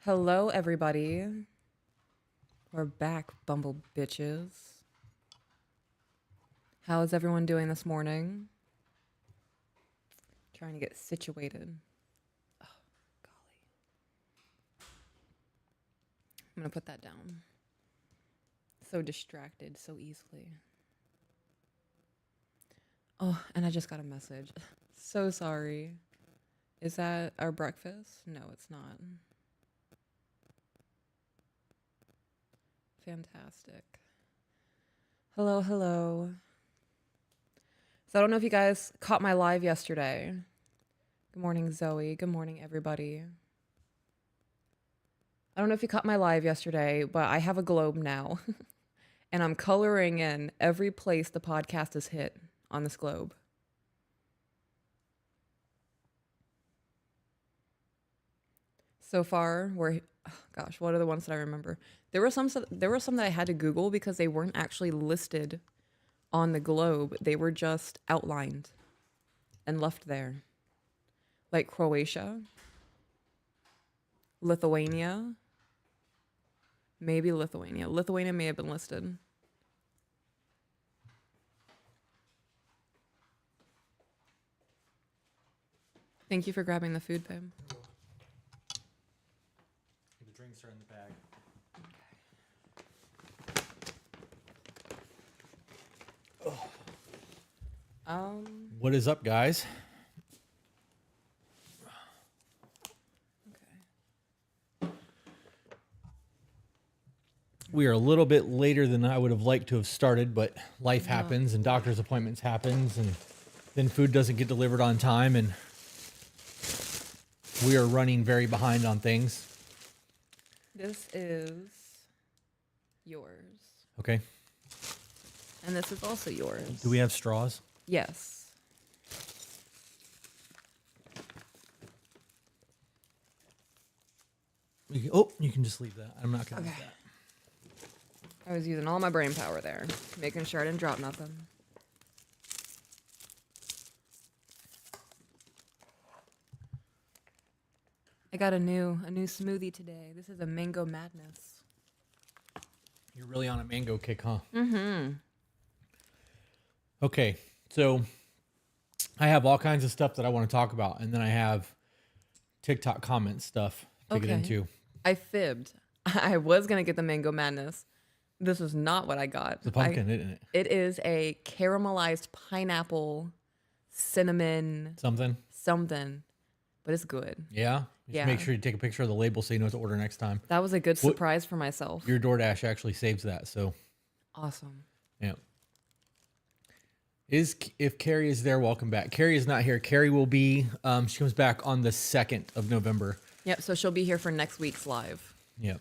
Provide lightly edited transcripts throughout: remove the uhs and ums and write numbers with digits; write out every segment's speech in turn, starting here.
Hello, everybody. We're back, bumble bitches. How is everyone doing this morning? Trying to get situated. Oh, golly. I'm going to put that down. So distracted so easily. Oh, and I just got a message. So sorry. Is that our breakfast? No, it's not. Fantastic. Hello, hello. So I don't know if you guys caught my live yesterday. Good morning, Zoe. Good morning, everybody. I don't know if you caught my live yesterday, but I have a globe now. And I'm coloring in every place the podcast has hit on this globe. So far, gosh, what are the ones that I remember? There were some that I had to Google because they weren't actually listed on the globe. They were just outlined and left there. Like Croatia, Lithuania, maybe Lithuania. Lithuania may have been listed. Thank you for grabbing the food, babe. The drinks are in the bag. What is up, guys? Okay. We are a little bit later than I would have liked to have started, but life happens and doctor's appointments happens, and then food doesn't get delivered on time, and we are running very behind on things. This is yours. Okay. And this is also yours. Do we have straws? Yes. You can just leave that. I'm not going to leave that. I was using all my brain power there, making sure I didn't drop nothing. I got a new smoothie today. This is a mango madness. You're really on a mango kick, huh? Mm-hmm. Okay, so I have all kinds of stuff that I want to talk about, and then I have TikTok comment stuff to get into. I fibbed. I was going to get the mango madness. This is not what I got. It's a pumpkin, isn't it? It is a caramelized pineapple, cinnamon, Something. But it's good. Yeah? Just make sure you take a picture of the label so you know what to order next time. That was a good surprise for myself. Your DoorDash actually saves that, so. Awesome. Yeah. If Carrie is there, welcome back. Carrie is not here. Carrie will be, she comes back on the 2nd of November. Yep, so she'll be here for next week's live. Yep.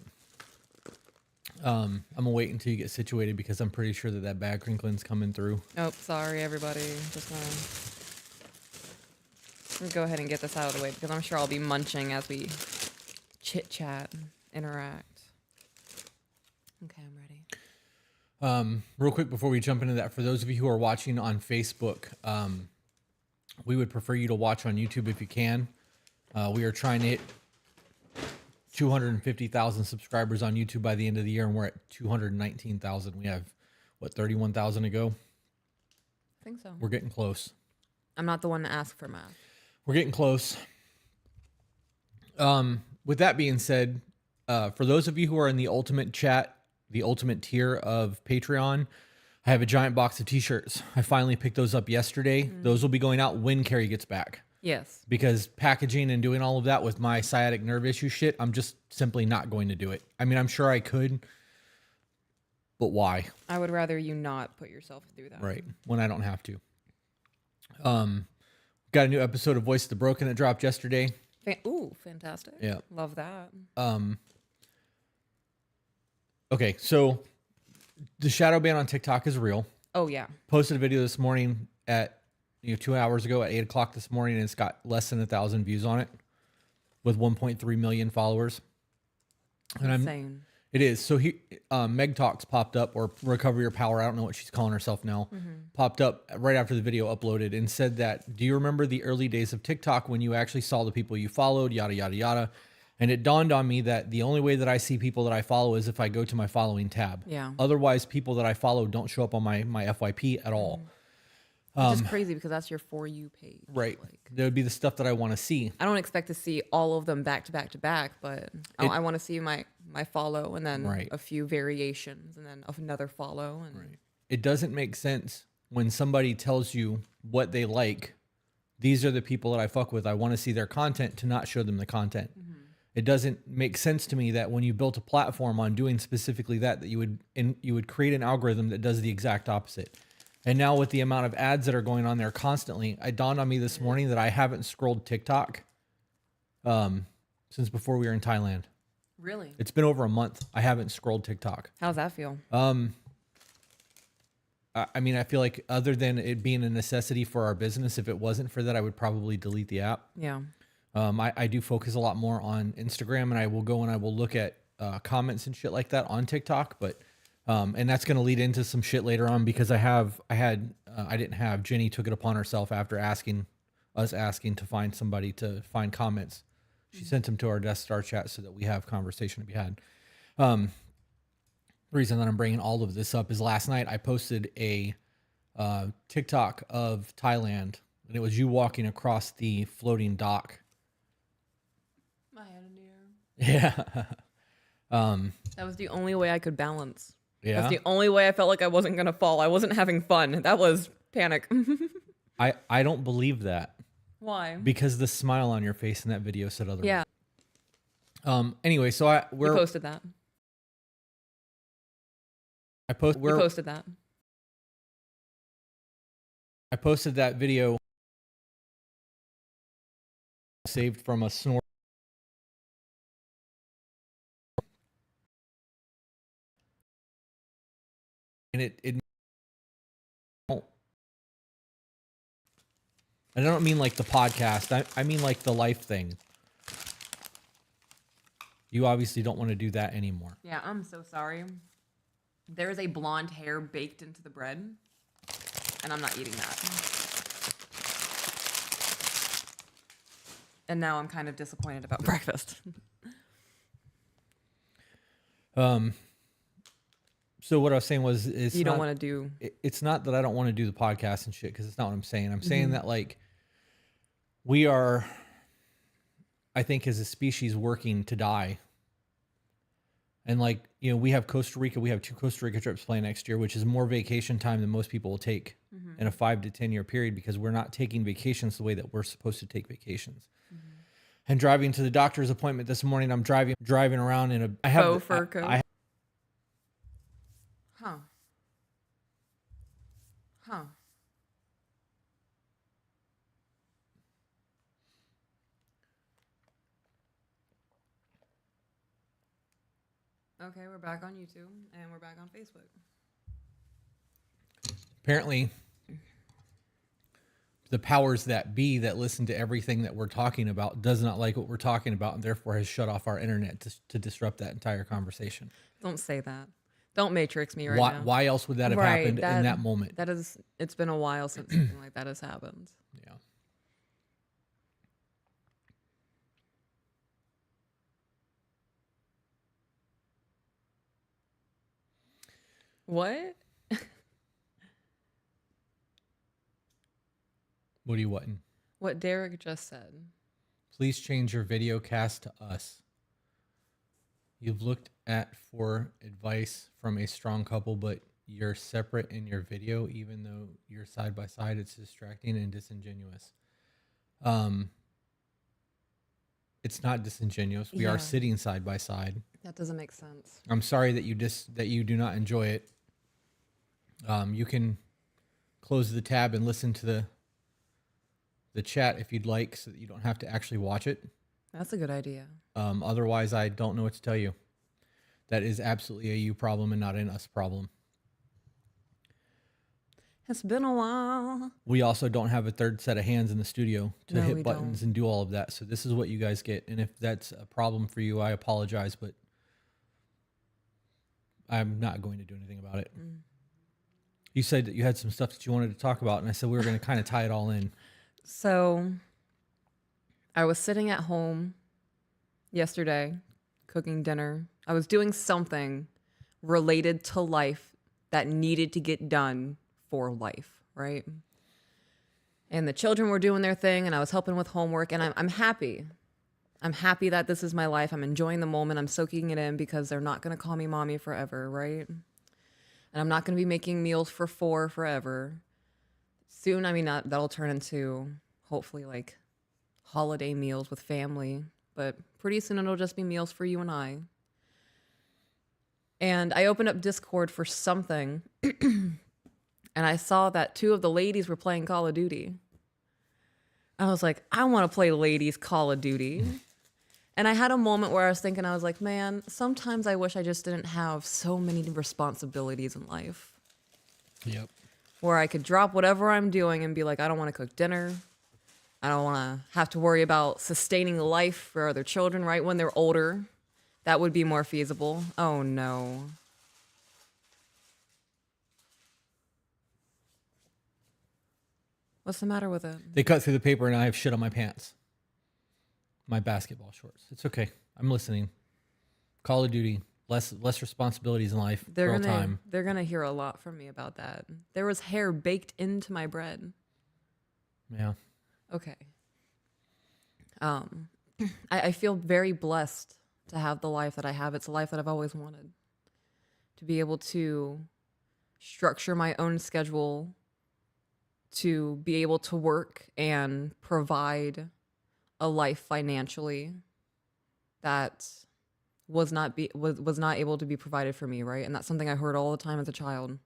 I'm going to wait until you get situated because I'm pretty sure that bag crinklin's coming through. Oh, sorry, everybody. Just gonna go ahead and get this out of the way because I'm sure I'll be munching as we chit-chat and interact. Okay, I'm ready. Real quick before we jump into that, for those of you who are watching on Facebook, we would prefer you to watch on YouTube if you can. We are trying to hit 250,000 subscribers on YouTube by the end of the year, and we're at 219,000. We have, 31,000 to go? I think so. We're getting close. I'm not the one to ask for math. We're getting close. With that being said, for those of you who are in the ultimate chat, the ultimate tier of Patreon, I have a giant box of t-shirts. I finally picked those up yesterday. Mm-hmm. Those will be going out when Carrie gets back. Yes. Because packaging and doing all of that with my sciatic nerve issue shit, I'm just simply not going to do it. I mean, I'm sure I could, but why? I would rather you not put yourself through that. Right. When I don't have to. Got a new episode of Voice of the Broken that dropped yesterday. Fantastic. Yeah. Love that. Okay, so the shadow ban on TikTok is real. Oh, yeah. Posted a video this morning at 2 hours ago at 8 o'clock this morning, and it's got less than 1,000 views on it with 1.3 million followers. And Insane. It is. So Meg Talks popped up, or Recover Your Power, I don't know what she's calling herself now, popped up right after the video uploaded and said that, do you remember the early days of TikTok when you actually saw the people you followed, yada, yada, yada. And it dawned on me that the only way that I see people that I follow is if I go to my following tab. Yeah. Otherwise, people that I follow don't show up on my FYP at all. Which is crazy because that's your For You page. Right. Like, There would be the stuff that I want to see. I don't expect to see all of them back to back to back, but I want to see my follow and then Right. a few variations and then another follow. And Right. It doesn't make sense when somebody tells you what they like. These are the people that I fuck with. I want to see their content, to not show them the content. It doesn't make sense to me that when you built a platform on doing specifically that you would create an algorithm that does the exact opposite. And now with the amount of ads that are going on there constantly, it dawned on me this morning that I haven't scrolled TikTok since before we were in Thailand. Really? It's been over a month. I haven't scrolled TikTok. How's that feel? I mean, I feel like other than it being a necessity for our business, if it wasn't for that, I would probably delete the app. Yeah. I do focus a lot more on Instagram, and I will go and I will look at comments and shit like that on TikTok. But and that's going to lead into some shit later on because Jenny took it upon herself after asking to find somebody to find comments. She sent them to our Death Star chat so that we have conversation to be had. The reason that I'm bringing all of this up is last night I posted a TikTok of Thailand, and it was you walking across the floating dock. My hand in the air. Yeah. That was the only way I could balance. Yeah. That's the only way I felt like I wasn't going to fall. I wasn't having fun. That was panic. I don't believe that. Why? Because the smile on your face in that video said otherwise. Yeah. Anyway, so We posted that. We posted that. I posted that video saved from a snore. And it I don't mean like the podcast. I mean like the life thing. You obviously don't want to do that anymore. Yeah, I'm so sorry. There is a blonde hair baked into the bread, and I'm not eating that. And now I'm kind of disappointed about breakfast. So what I was saying was, You don't want to do. It's not that I don't want to do the podcast and shit, because it's not what I'm saying. I'm saying that like we are, I think, as a species working to die. And like, you know, we have Costa Rica. We have 2 Costa Rica trips planned next year, which is more vacation time than most people will take in a 5 to 10 year period, because we're not taking vacations the way that we're supposed to take vacations. And driving to the doctor's appointment this morning, I'm driving around in a Faux fur coat. Huh. Okay, we're back on YouTube and we're back on Facebook. Apparently, the powers that be that listen to everything that we're talking about does not like what we're talking about, and therefore has shut off our internet to disrupt that entire conversation. Don't say that. Don't matrix me now. Why else would that have happened in that moment? It's been a while since something like that has happened. Yeah. What? What are you wanting? What Derek just said. Please change your video cast to us. You've looked at for advice from a strong couple, but you're separate in your video, even though you're side by side. It's distracting and disingenuous. It's not disingenuous. We are sitting side by side. That doesn't make sense. I'm sorry that you do not enjoy it. You can close the tab and listen to the chat if you'd like, so that you don't have to actually watch it. That's a good idea. Otherwise, I don't know what to tell you. That is absolutely a you problem and not an us problem. It's been a while. We also don't have a third set of hands in the studio to hit buttons and do all of that. So this is what you guys get. And if that's a problem for you, I apologize, but I'm not going to do anything about it. You said that you had some stuff that you wanted to talk about, and I said we were going to kind of tie it all in. So I was sitting at home yesterday, cooking dinner. I was doing something related to life that needed to get done for life, right? And the children were doing their thing, and I was helping with homework, and I'm happy. I'm happy that this is my life. I'm enjoying the moment. I'm soaking it in because they're not going to call me mommy forever, right? And I'm not going to be making meals for 4 forever. Soon, I mean, that'll turn into hopefully like holiday meals with family, but pretty soon it'll just be meals for you and I. And I opened up Discord for something, and I saw that 2 of the ladies were playing Call of Duty. I was like, I want to play ladies Call of Duty. And I had a moment where I was thinking, I was like, man, sometimes I wish I just didn't have so many responsibilities in life. Yep. Where I could drop whatever I'm doing and be like, I don't want to cook dinner. I don't want to have to worry about sustaining life for other children, right? When they're older, that would be more feasible. Oh no. What's the matter with it? They cut through the paper and I have shit on my pants. My basketball shorts. It's okay. I'm listening. Call of Duty. Less responsibilities in life. Girl time. They're gonna hear a lot from me about that. There was hair baked into my bread. Yeah. Okay. I feel very blessed to have the life that I have. It's a life that I've always wanted. To be able to structure my own schedule, to be able to work and provide a life financially that was not able to be provided for me, right? And that's something I heard all the time as a child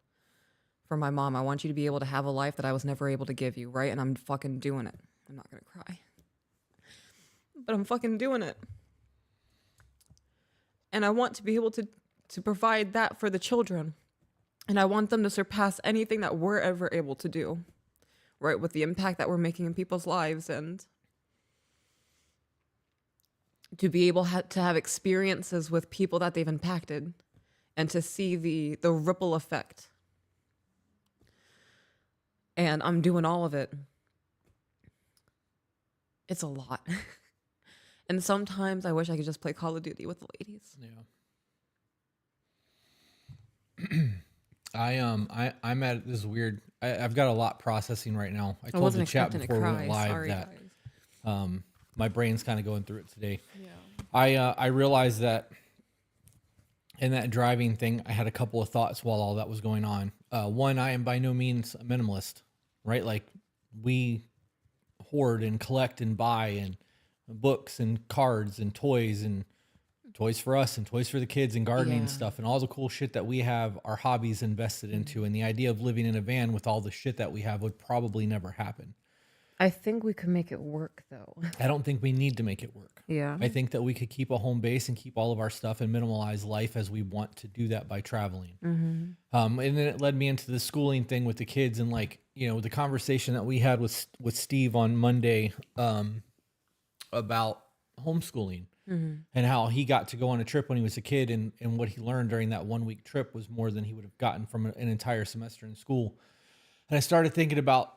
from my mom. I want you to be able to have a life that I was never able to give you, right? And I'm fucking doing it. I'm not gonna cry, but I'm fucking doing it. And I want to be able to provide that for the children. And I want them to surpass anything that we're ever able to do, right? With the impact that we're making in people's lives, and to be able to have experiences with people that they've impacted, and to see the ripple effect. And I'm doing all of it. It's a lot. And sometimes I wish I could just play Call of Duty with the ladies. Yeah. I'm at this weird. I've got a lot processing right now. I told wasn't the chat expecting to before we went cry. live Sorry, that guys. my brain's kind of going through it today. Yeah. I realized that in that driving thing, I had a couple of thoughts while all that was going on. One, I am by no means a minimalist, right? Like, we hoard and collect and buy and books and cards and toys for us and toys for the kids and gardening stuff and all the cool shit that we have our hobbies invested into. And the idea of living in a van with all the shit that we have would probably never happen. I think we could make it work, though. I don't think we need to make it work. Yeah. I think that we could keep a home base and keep all of our stuff and minimalize life as we want to do that by traveling. Mm-hmm. And then it led me into the schooling thing with the kids, and like, you know, the conversation that we had with Steve on Monday about homeschooling and how he got to go on a trip when he was a kid, and what he learned during that 1 week trip was more than he would have gotten from an entire semester in school. And I started thinking about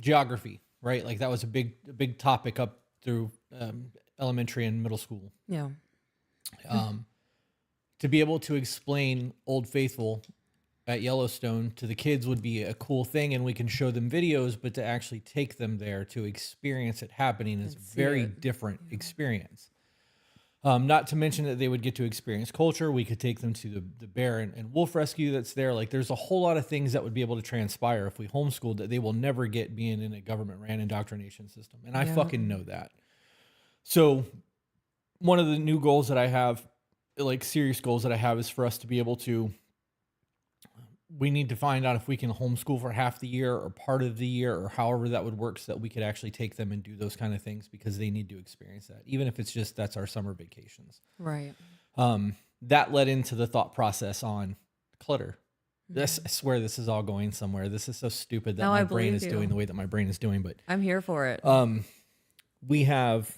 geography, right? Like, that was a big topic up through elementary and middle school. Yeah. To be able to explain Old Faithful at Yellowstone to the kids would be a cool thing, and we can show them videos, but to actually take them there to experience it happening is a very different experience. Not to mention that they would get to experience culture. We could take them to the bear and wolf rescue that's there. Like, there's a whole lot of things that would be able to transpire if we homeschooled that they will never get being in a government-ran indoctrination system. And I fucking know that. So one of the new goals that I have, like serious goals that I have, is for us to be able to, we need to find out if we can homeschool for half the year or part of the year or however that would work, so that we could actually take them and do those kind of things, because they need to experience that, even if it's just that's our summer vacations. Right. That led into the thought process on clutter. I swear this is all going somewhere. This is so stupid that my brain is doing the way that my brain is doing, but I'm here for it. we have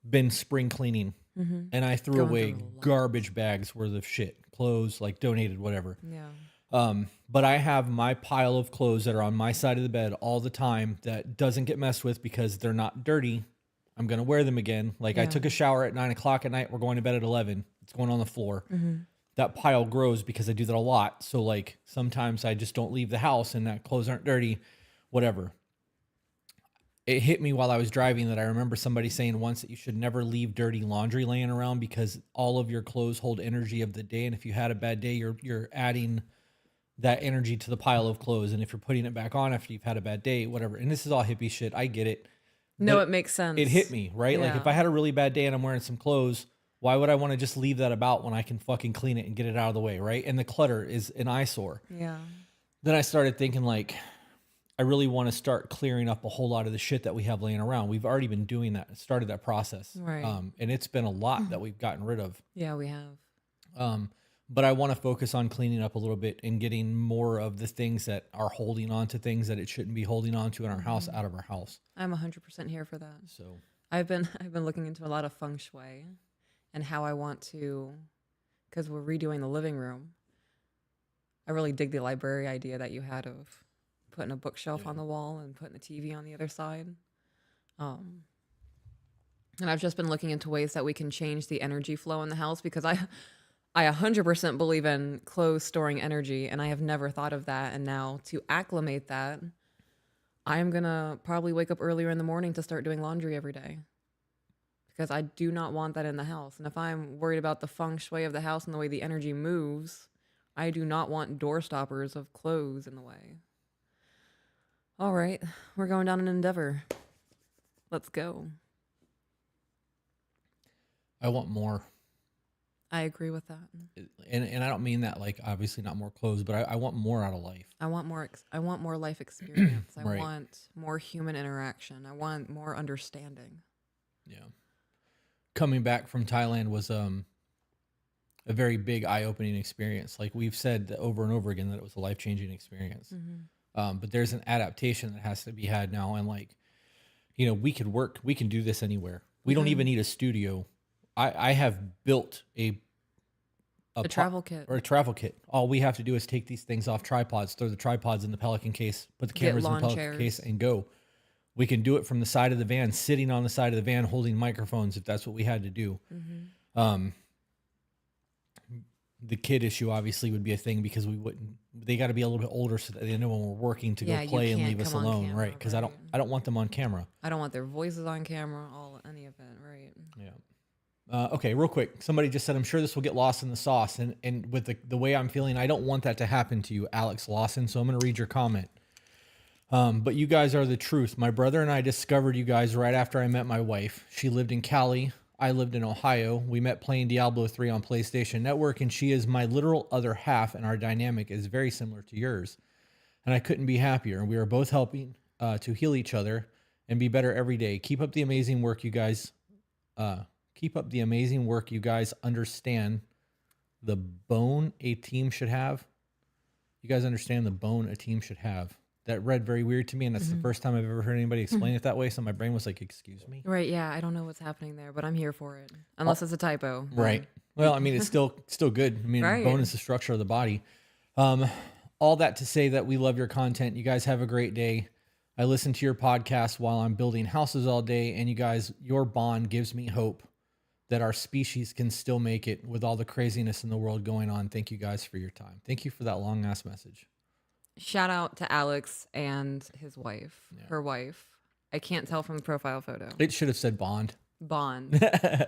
been spring cleaning, and I threw away garbage bags worth of shit, clothes, like donated, whatever. Yeah. But I have my pile of clothes that are on my side of the bed all the time that doesn't get messed with because they're not dirty I'm going to wear them again. Like I Yeah. took a shower at 9 o'clock at night. We're going to bed at 11. It's going on the floor. Mm-hmm. That pile grows because I do that a lot. So like sometimes I just don't leave the house and that clothes aren't dirty, whatever. It hit me while I was driving that I remember somebody saying once that you should never leave dirty laundry laying around because all of your clothes hold energy of the day. And if you had a bad day, you're adding that energy to the pile of clothes. And if you're putting it back on after you've had a bad day, whatever. And this is all hippie shit. I get it. No, But it makes sense. it hit me, right? Like Yeah. if I had a really bad day and I'm wearing some clothes, why would I want to just leave that about when I can fucking clean it and get it out of the way, right? And the clutter is an eyesore. Yeah. Then I started thinking like, I really want to start clearing up a whole lot of the shit that we have laying around. We've already been doing that, started that process. Right. And it's been a lot that we've gotten rid of. Yeah, we have. But I want to focus on cleaning up a little bit and getting more of the things that are holding on to things that it shouldn't be holding on to in our house out of our house. I'm 100% here for that. So I've been looking into a lot of feng shui and how I want to, because we're redoing the living room. I really dig the library idea that you had of putting a bookshelf on the wall and putting the TV on the other side. And I've just been looking into ways that we can change the energy flow in the house because I 100% believe in clothes storing energy, and I have never thought of that. And now to acclimate that, I'm going to probably wake up earlier in the morning to start doing laundry every day because I do not want that in the house. And if I'm worried about the feng shui of the house and the way the energy moves, I do not want door stoppers of clothes in the way. All right, we're going down an endeavor. Let's go. I want more. I agree with that. And I don't mean that like obviously not more clothes, but I want more out of life. I want more. I want more life experience. I Right. want more human interaction. I want more understanding. Yeah. Coming back from Thailand was a very big eye-opening experience. Like we've said over and over again that it was a life-changing experience. But there's an adaptation that has to be had now. And like, you know, we can do this anywhere. We don't even need a studio. I have built a travel kit. or a travel kit. All we have to do is take these things off tripods, throw the tripods in the Pelican case, put the cameras in the Pelican chairs. case, and go. We can do it from the side of the van, sitting on the side of the van, holding microphones if that's what we had to do. The kid issue obviously would be a thing because they got to be a little bit older so that they know when we're working to go you play and can't leave us come on alone, camera, right? Because right. I don't want them on camera. I don't want their voices on camera, any of it, right? Yeah. Okay, real quick. Somebody just said, I'm sure this will get lost in the sauce. And with the way I'm feeling, I don't want that to happen to you, Alex Lawson. So I'm going to read your comment. But you guys are the truth. My brother and I discovered you guys right after I met my wife. She lived in Cali. I lived in Ohio. We met playing Diablo 3 on PlayStation Network, and she is my literal other half, and our dynamic is very similar to yours. And I couldn't be happier. We are both helping to heal each other and be better every day. Keep up the amazing work, you guys. Keep up the amazing work, you guys. Understand the bone a team should have. You guys understand the bone a team should have. That read very weird to me, and that's the first time I've ever heard anybody explain it that way. So my brain was like, "Excuse me." Right? Yeah, I don't know what's happening there, but I'm here for it. Unless it's a typo. Right. Well, I mean, it's still good. I mean, Right. bone is the structure of the body. All that to say that we love your content. You guys have a great day. I listen to your podcast while I'm building houses all day, and you guys, your bond gives me hope that our species can still make it with all the craziness in the world going on. Thank you guys for your time. Thank you for that long ass message. Shout out to Alex and his wife, her wife. I can't tell from the profile photo. It should have said bond. Bond.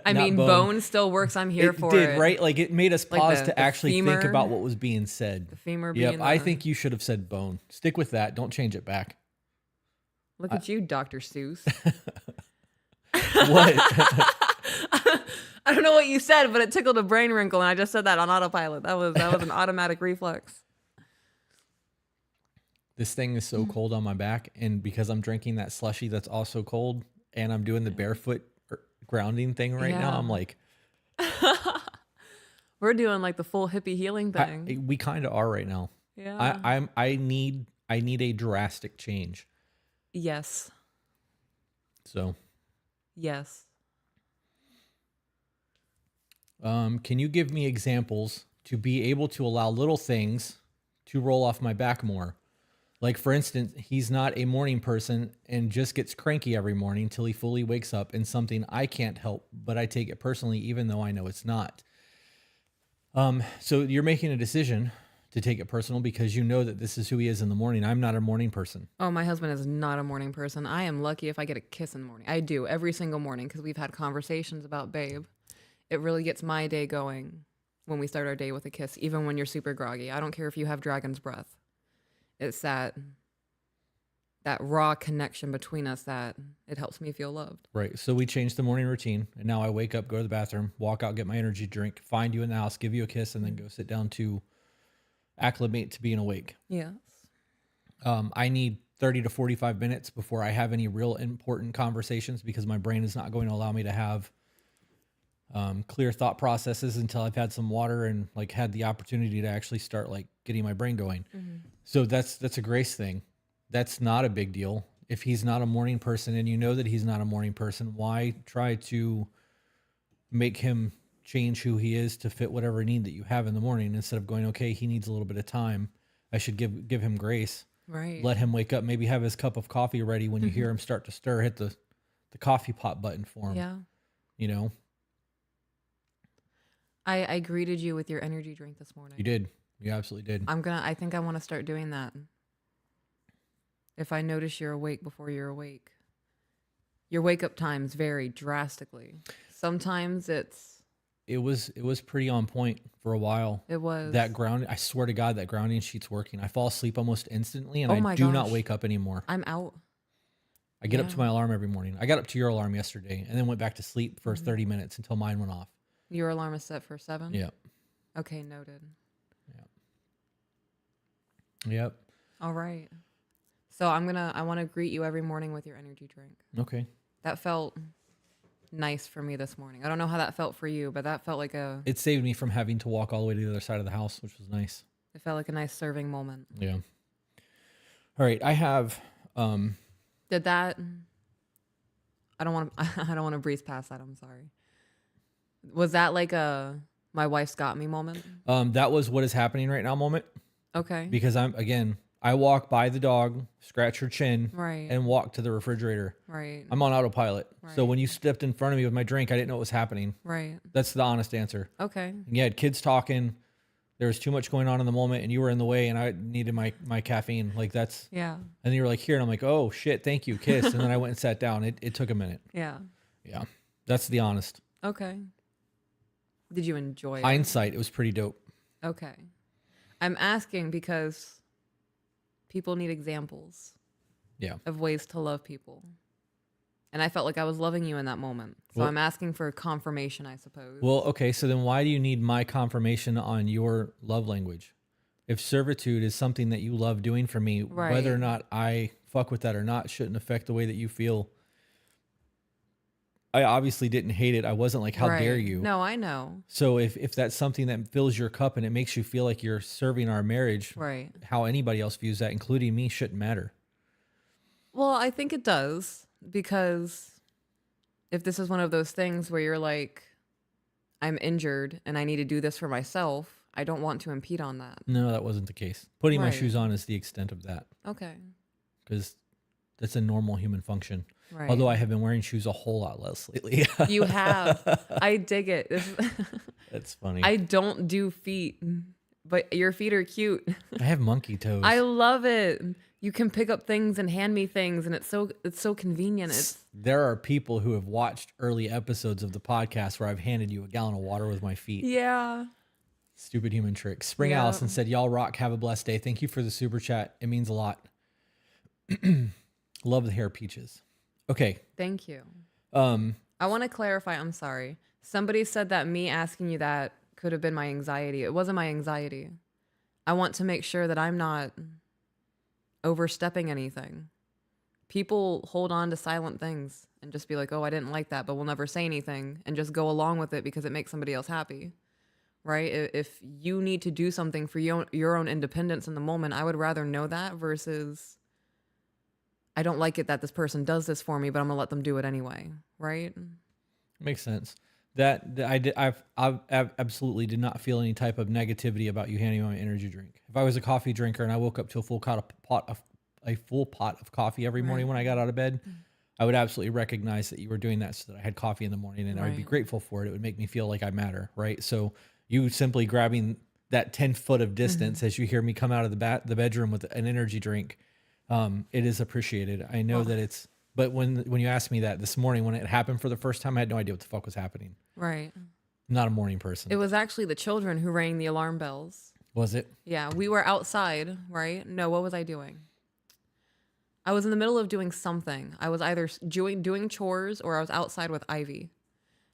I Not mean, bone still works. I'm here for did, it. right? Like it made us Like pause the to actually femur. think about what was being said. The femur Yep, being I the- think you should have said bone. Stick with that. Don't change it back. Look at you, Dr. Seuss. What? I don't know what you said, but it tickled a brain wrinkle, and I just said that on autopilot. That was an automatic reflex. This thing is so cold on my back, and because I'm drinking that slushy that's also cold, and I'm doing the barefoot grounding thing right now, Yeah. I'm like, We're doing like the full hippie healing thing. we kind of are right now. Yeah. I need a drastic change. Yes. So, Yes. can you give me examples to be able to allow little things to roll off my back more? Like, for instance, he's not a morning person and just gets cranky every morning till he fully wakes up in something I can't help, but I take it personally, even though I know it's not. So you're making a decision to take it personal because you know that this is who he is in the morning. I'm not a morning person. Oh, my husband is not a morning person. I am lucky if I get a kiss in the morning. I do every single morning because we've had conversations about Babe. It really gets my day going when we start our day with a kiss, even when you're super groggy. I don't care if you have dragon's breath. It's that raw connection between us that it helps me feel loved. Right. So we changed the morning routine, and now I wake up, go to the bathroom, walk out, get my energy drink, find you in the house, give you a kiss, and then go sit down to acclimate to being awake. Yes. I need 30 to 45 minutes before I have any real important conversations because my brain is not going to allow me to have clear thought processes until I've had some water and like had the opportunity to actually start like getting my brain going. So that's a grace thing. That's not a big deal. If he's not a morning person and you know that he's not a morning person, why try to make him change who he is to fit whatever need that you have in the morning instead of going, okay, he needs a little bit of time. I should give him grace. Right. Let him wake up, maybe have his cup of coffee ready when you hear him start to stir, hit the coffee pot button for him. Yeah. You know, I greeted you with your energy drink this morning. you did. You absolutely did. I think I want to start doing that. If I notice you're awake before you're awake. Your wake up times vary drastically. Sometimes It was pretty on point for a while. it was That ground, I swear to God, that grounding sheet's working. I fall asleep almost instantly and Oh I my do not gosh. wake up anymore. I'm out. I get up Yeah. to my alarm every morning. I got up to your alarm yesterday and then went back to sleep for 30 minutes until mine went off. Your alarm is set for 7? Yeah. Okay, noted. Yep. All right. So I want to greet you every morning with your energy drink. Okay. That felt nice for me this morning. I don't know how that felt for you, but that felt like It saved me from having to walk all the way to the other side of the house, which was nice. it felt like a nice serving moment. Yeah. All right. I have, Did that I don't want to I don't want to breeze past that. I'm sorry. Was that like a my wife's got me moment? that was what is happening right now moment Okay. because I walk by the dog, scratch her chin, Right. and walk to the refrigerator. Right. I'm on autopilot. So Right. when you stepped in front of me with my drink, I didn't know what was happening. Right. That's the honest answer. Okay. And you had kids talking. There was too much going on in the moment, and you were in the way, and I needed my caffeine. Like that's, Yeah. and then you were like, here, and I'm like, oh shit, thank you, kiss. And then I went and sat down. It took a minute. Yeah. Yeah, that's the honest. Okay. Did you enjoy it? Hindsight, it was pretty dope. Okay. I'm asking because people need examples Yeah. of ways to love people. And I felt like I was loving you in that moment. So Well- I'm asking for confirmation, I suppose. Well, okay, so then why do you need my confirmation on your love language? If servitude is something that you love doing for me, Right. whether or not I fuck with that or not shouldn't affect the way that you feel. I obviously didn't hate it. I wasn't like, how dare Right. you? No, I know. So if that's something that fills your cup and it makes you feel like you're serving our marriage, Right. how anybody else views that, including me, shouldn't matter. Well, I think it does because if this is one of those things where you're like, I'm injured and I need to do this for myself, I don't want to impede on that. No, that wasn't the case. Putting my Right. shoes on is the extent of that Okay. because that's a normal human function. Right. Although I have been wearing shoes a whole lot less lately. You have. I dig it. That's funny. I don't do feet, but your feet are cute. I have monkey toes. I love it. You can pick up things and hand me things, and it's so convenient. It's There are people who have watched early episodes of the podcast where I've handed you a gallon of water with my feet. yeah. Stupid human trick. Spring Yeah. Allison said, y'all rock. Have a blessed day. Thank you for the super chat. It means a lot. Love the hair peaches. Okay. Thank you. Um, I want to clarify. I'm sorry. Somebody said that me asking you that could have been my anxiety. It wasn't my anxiety. I want to make sure that I'm not overstepping anything. People hold on to silent things and just be like, oh, I didn't like that, but we'll never say anything and just go along with it because it makes somebody else happy. Right? If you need to do something for your own independence in the moment, I would rather know that versus I don't like it that this person does this for me, but I'm going to let them do it anyway. Right? makes sense. I've absolutely did not feel any type of negativity about you handing me my energy drink. If I was a coffee drinker and I woke up to a full pot of coffee every morning Right. when I got out of bed, I would absolutely recognize that you were doing that so that I had coffee in the morning, and I would be Right. grateful for it. It would make me feel like I matter, right? So you simply grabbing that 10 foot of distance as you hear me come out of the bedroom with an energy drink, it is appreciated. I know Well, that it's, but when you asked me that this morning, when it happened for the first time, I had no idea what the fuck was happening. right. I'm not a morning person. It was actually the children who rang the alarm bells. Was it? Yeah, we were outside, right? No, what was I doing? I was in the middle of doing something. I was either doing chores or I was outside with Ivy.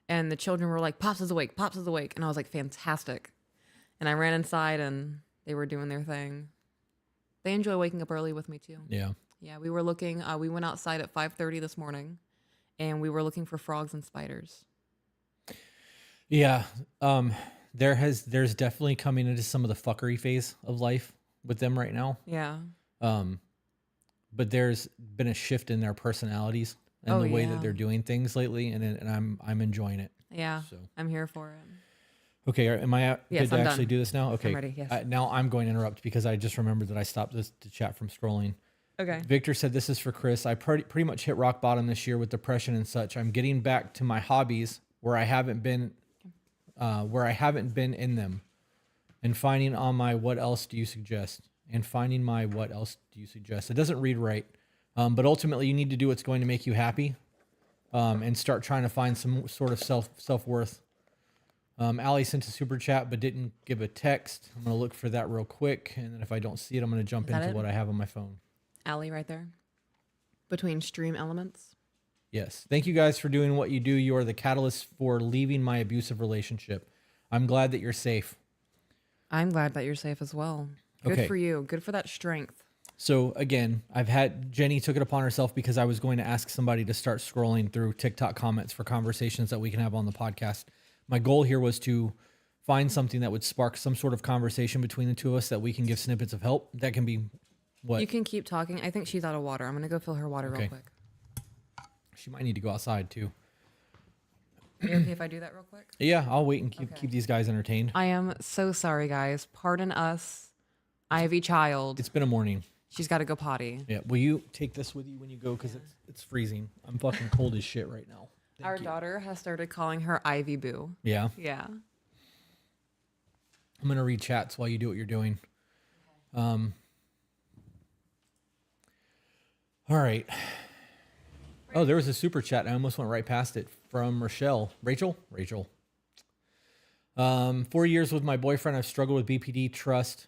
And the children were like, Pops is awake, Pops is awake. And I was like, fantastic. And I ran inside and they were doing their thing. They enjoy waking up early with me too. Yeah. Yeah, we were looking, we went outside at 5:30 this morning and we were looking for frogs and spiders. Yeah. There's definitely coming into some of the fuckery phase of life with them right now. Yeah. But there's been a shift in their personalities and the way that they're doing things lately, and I'm enjoying it. Yeah. So I'm here for it. okay, am I Yes, good to I'm actually done. do this now? Okay, I'm ready, yes. Now I'm going to interrupt because I just remembered that I stopped the chat from scrolling. Okay. Victor said, "This is for Chris. I pretty much hit rock bottom this year with depression and such. I'm getting back to my hobbies where I haven't been in them, and finding on my what else do you suggest? And finding my what else do you suggest? It doesn't read right, but ultimately you need to do what's going to make you happy, and start trying to find some sort of self-worth." Allie sent a super chat but didn't give a text. I'm gonna look for that real quick, and then if I don't see it, I'm gonna jump Is that into it? what I have on my phone. Allie right there. Between stream elements. Yes. Thank you guys for doing what you do. You are the catalyst for leaving my abusive relationship. I'm glad that you're safe. I'm glad that you're safe as well. Good Okay. for you. Good for that strength. So again, Jenny took it upon herself because I was going to ask somebody to start scrolling through TikTok comments for conversations that we can have on the podcast. My goal here was to find something that would spark some sort of conversation between the two of us that we can give snippets of help. That can be what? You can keep talking. I think she's out of water. I'm going to go fill her water real Okay. quick. She might need to go outside too. Are you okay if I do that real quick? Yeah, I'll wait and keep Okay. these guys entertained. I am so sorry, guys. Pardon us. Ivy child. It's been a morning. She's got to go potty. Yeah. Will you take this with you when you go? Because it's freezing. I'm fucking cold as shit right now. Our daughter has started calling her Ivy Boo. Yeah. Yeah. I'm gonna read chats while you do what you're doing. All right. Oh, there was a super chat. I almost went right past it from Rachel. 4 years with my boyfriend. I've struggled with BPD/trust,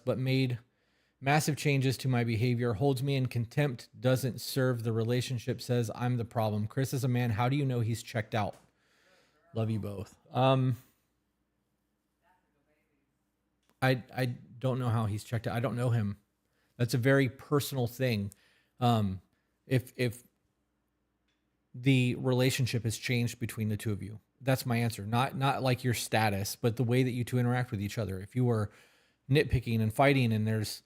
but made massive changes to my behavior. Holds me in contempt. Doesn't serve the relationship. Says I'm the problem. Chris is a man. How do you know he's checked out? Love you both. I don't know how he's checked out. I don't know him. That's a very personal thing. If the relationship has changed between the two of you, that's my answer. Not like your status, but the way that you two interact with each other. If you were nitpicking and fighting, and there's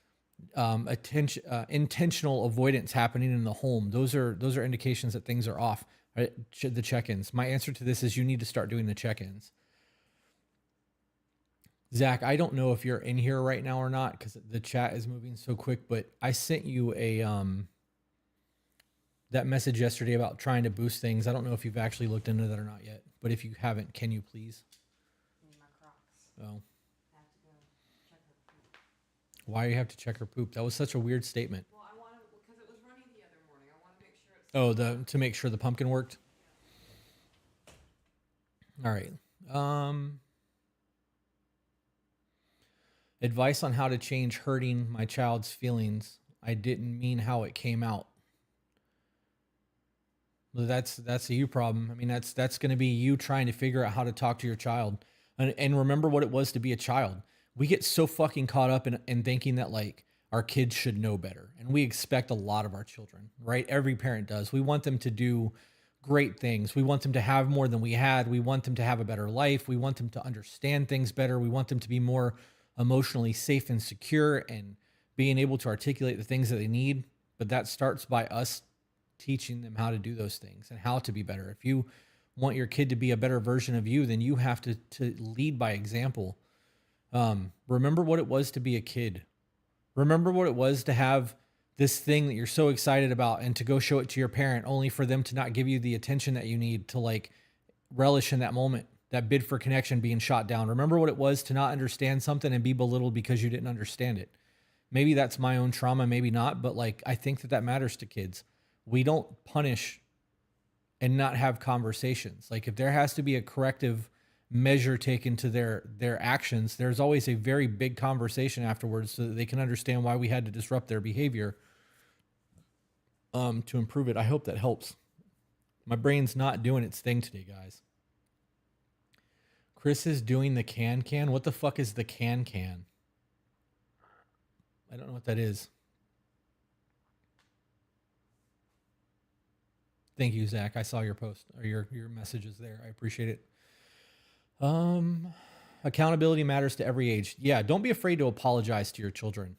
intentional avoidance happening in the home, those are indications that things are off. Right? The check-ins. My answer to this is you need to start doing the check-ins. Zach, I don't know if you're in here right now or not because the chat is moving so quick, but I sent you that message yesterday about trying to boost things. I don't know if you've actually looked into that or not yet, but if you haven't, can you please? Oh. Why do you have to check her poop? That was such a weird statement. Well, I want to, because it was running the other morning. I want to make sure it's... To make sure the pumpkin worked. All right. Advice on how to change hurting my child's feelings. I didn't mean how it came out. Well, that's a you problem. I mean, that's going to be you trying to figure out how to talk to your child. And remember what it was to be a child. We get so fucking caught up in thinking that like our kids should know better. And we expect a lot of our children, right? Every parent does. We want them to do great things. We want them to have more than we had. We want them to have a better life. We want them to understand things better. We want them to be more emotionally safe and secure and being able to articulate the things that they need. But that starts by us teaching them how to do those things and how to be better. If you want your kid to be a better version of you, then you have to lead by example. Remember what it was to be a kid. Remember what it was to have this thing that you're so excited about and to go show it to your parent only for them to not give you the attention that you need to like relish in that moment, that bid for connection being shot down. Remember what it was to not understand something and be belittled because you didn't understand it. Maybe that's my own trauma, maybe not, but like I think that matters to kids. We don't punish and not have conversations. Like if there has to be a corrective measure taken to their actions, there's always a very big conversation afterwards so that they can understand why we had to disrupt their behavior to improve it. I hope that helps. My brain's not doing its thing today, guys. Chris is doing the can. What the fuck is the can? I don't know what that is. Thank you, Zach. I saw your post or your messages there. I appreciate it. Accountability matters to every age. Yeah, don't be afraid to apologize to your children.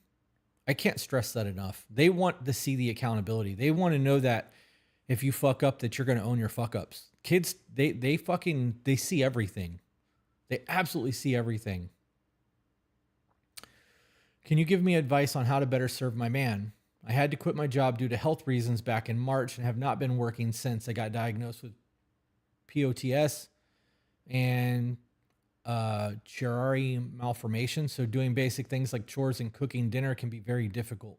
I can't stress that enough. They want to see the accountability. They want to know that if you fuck up, that you're going to own your fuck ups. Kids, they see everything. They absolutely see everything. Can you give me advice on how to better serve my man? I had to quit my job due to health reasons back in March and have not been working since I got diagnosed with POTS and Chiari malformation. So doing basic things like chores and cooking dinner can be very difficult.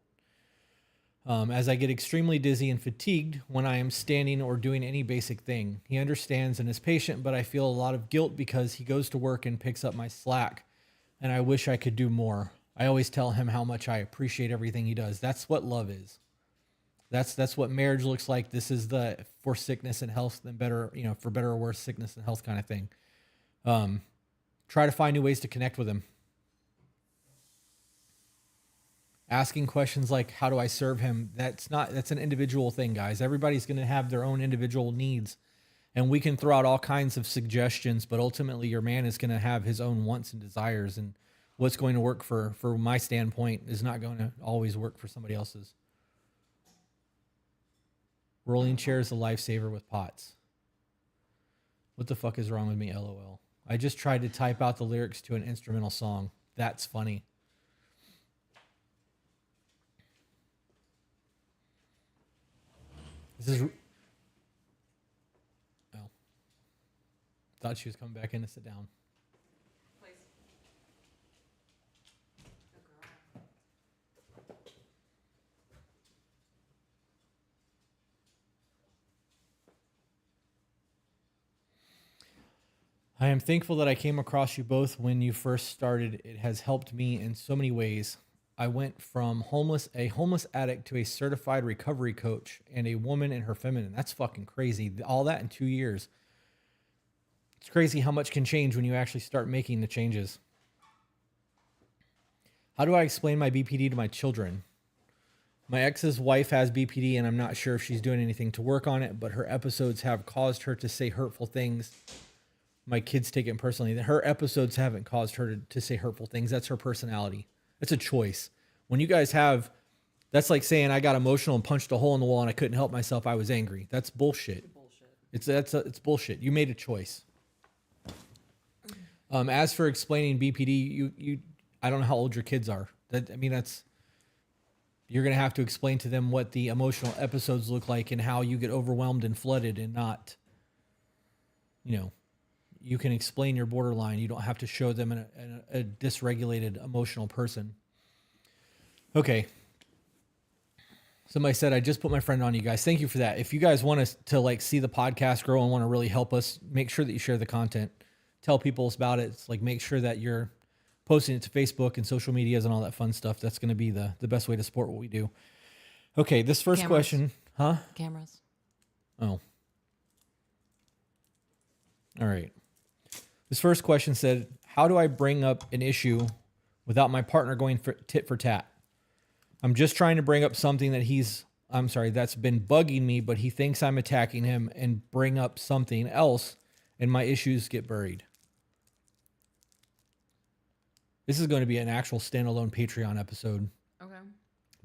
As I get extremely dizzy and fatigued when I am standing or doing any basic thing. He understands and is patient, but I feel a lot of guilt because he goes to work and picks up my slack, and I wish I could do more. I always tell him how much I appreciate everything he does. That's what love is. That's what marriage looks like. This is the for sickness and health, then better, for better or worse, sickness and health kind of thing. Try to find new ways to connect with him. Asking questions like, how do I serve him? That's an individual thing, guys. Everybody's going to have their own individual needs, and we can throw out all kinds of suggestions, but ultimately your man is going to have his own wants and desires, and what's going to work for my standpoint is not going to always work for somebody else's. Rolling chair is a lifesaver with pots. What the fuck is wrong with me? LOL. I just tried to type out the lyrics to an instrumental song. That's funny. This is... Oh. Thought she was coming back in to sit down. Please. I am thankful that I came across you both when you first started. It has helped me in so many ways. I went from a homeless addict to a certified recovery coach and a woman in her feminine. That's fucking crazy. All that in 2 years. It's crazy how much can change when you actually start making the changes. How do I explain my BPD to my children? My ex's wife has BPD and I'm not sure if she's doing anything to work on it, but her episodes have caused her to say hurtful things. My kids take it personally. Her episodes haven't caused her to say hurtful things. That's her personality. It's a choice. When you guys have, that's like saying I got emotional and punched a hole in the wall and I couldn't help myself. I was angry. That's bullshit. It's bullshit. You made a choice. As for explaining BPD, I don't know how old your kids are. You're going to have to explain to them what the emotional episodes look like and how you get overwhelmed and flooded and not, you can explain your borderline. You don't have to show them a dysregulated emotional person. Okay. Somebody said, I just put my friend on you guys. Thank you for that. If you guys want us to like see the podcast grow and want to really help us, make sure that you share the content, tell people about it. It's like, make sure that you're posting it to Facebook and social medias and all that fun stuff. That's going to be the best way to support what we do. Okay. This first question, huh? Cameras. Oh, all right. This first question said, how do I bring up an issue without my partner going for tit for tat? I'm just trying to bring up something that's been bugging me, but he thinks I'm attacking him and bring up something else and my issues get buried. This is going to be an actual standalone Patreon episode. Okay.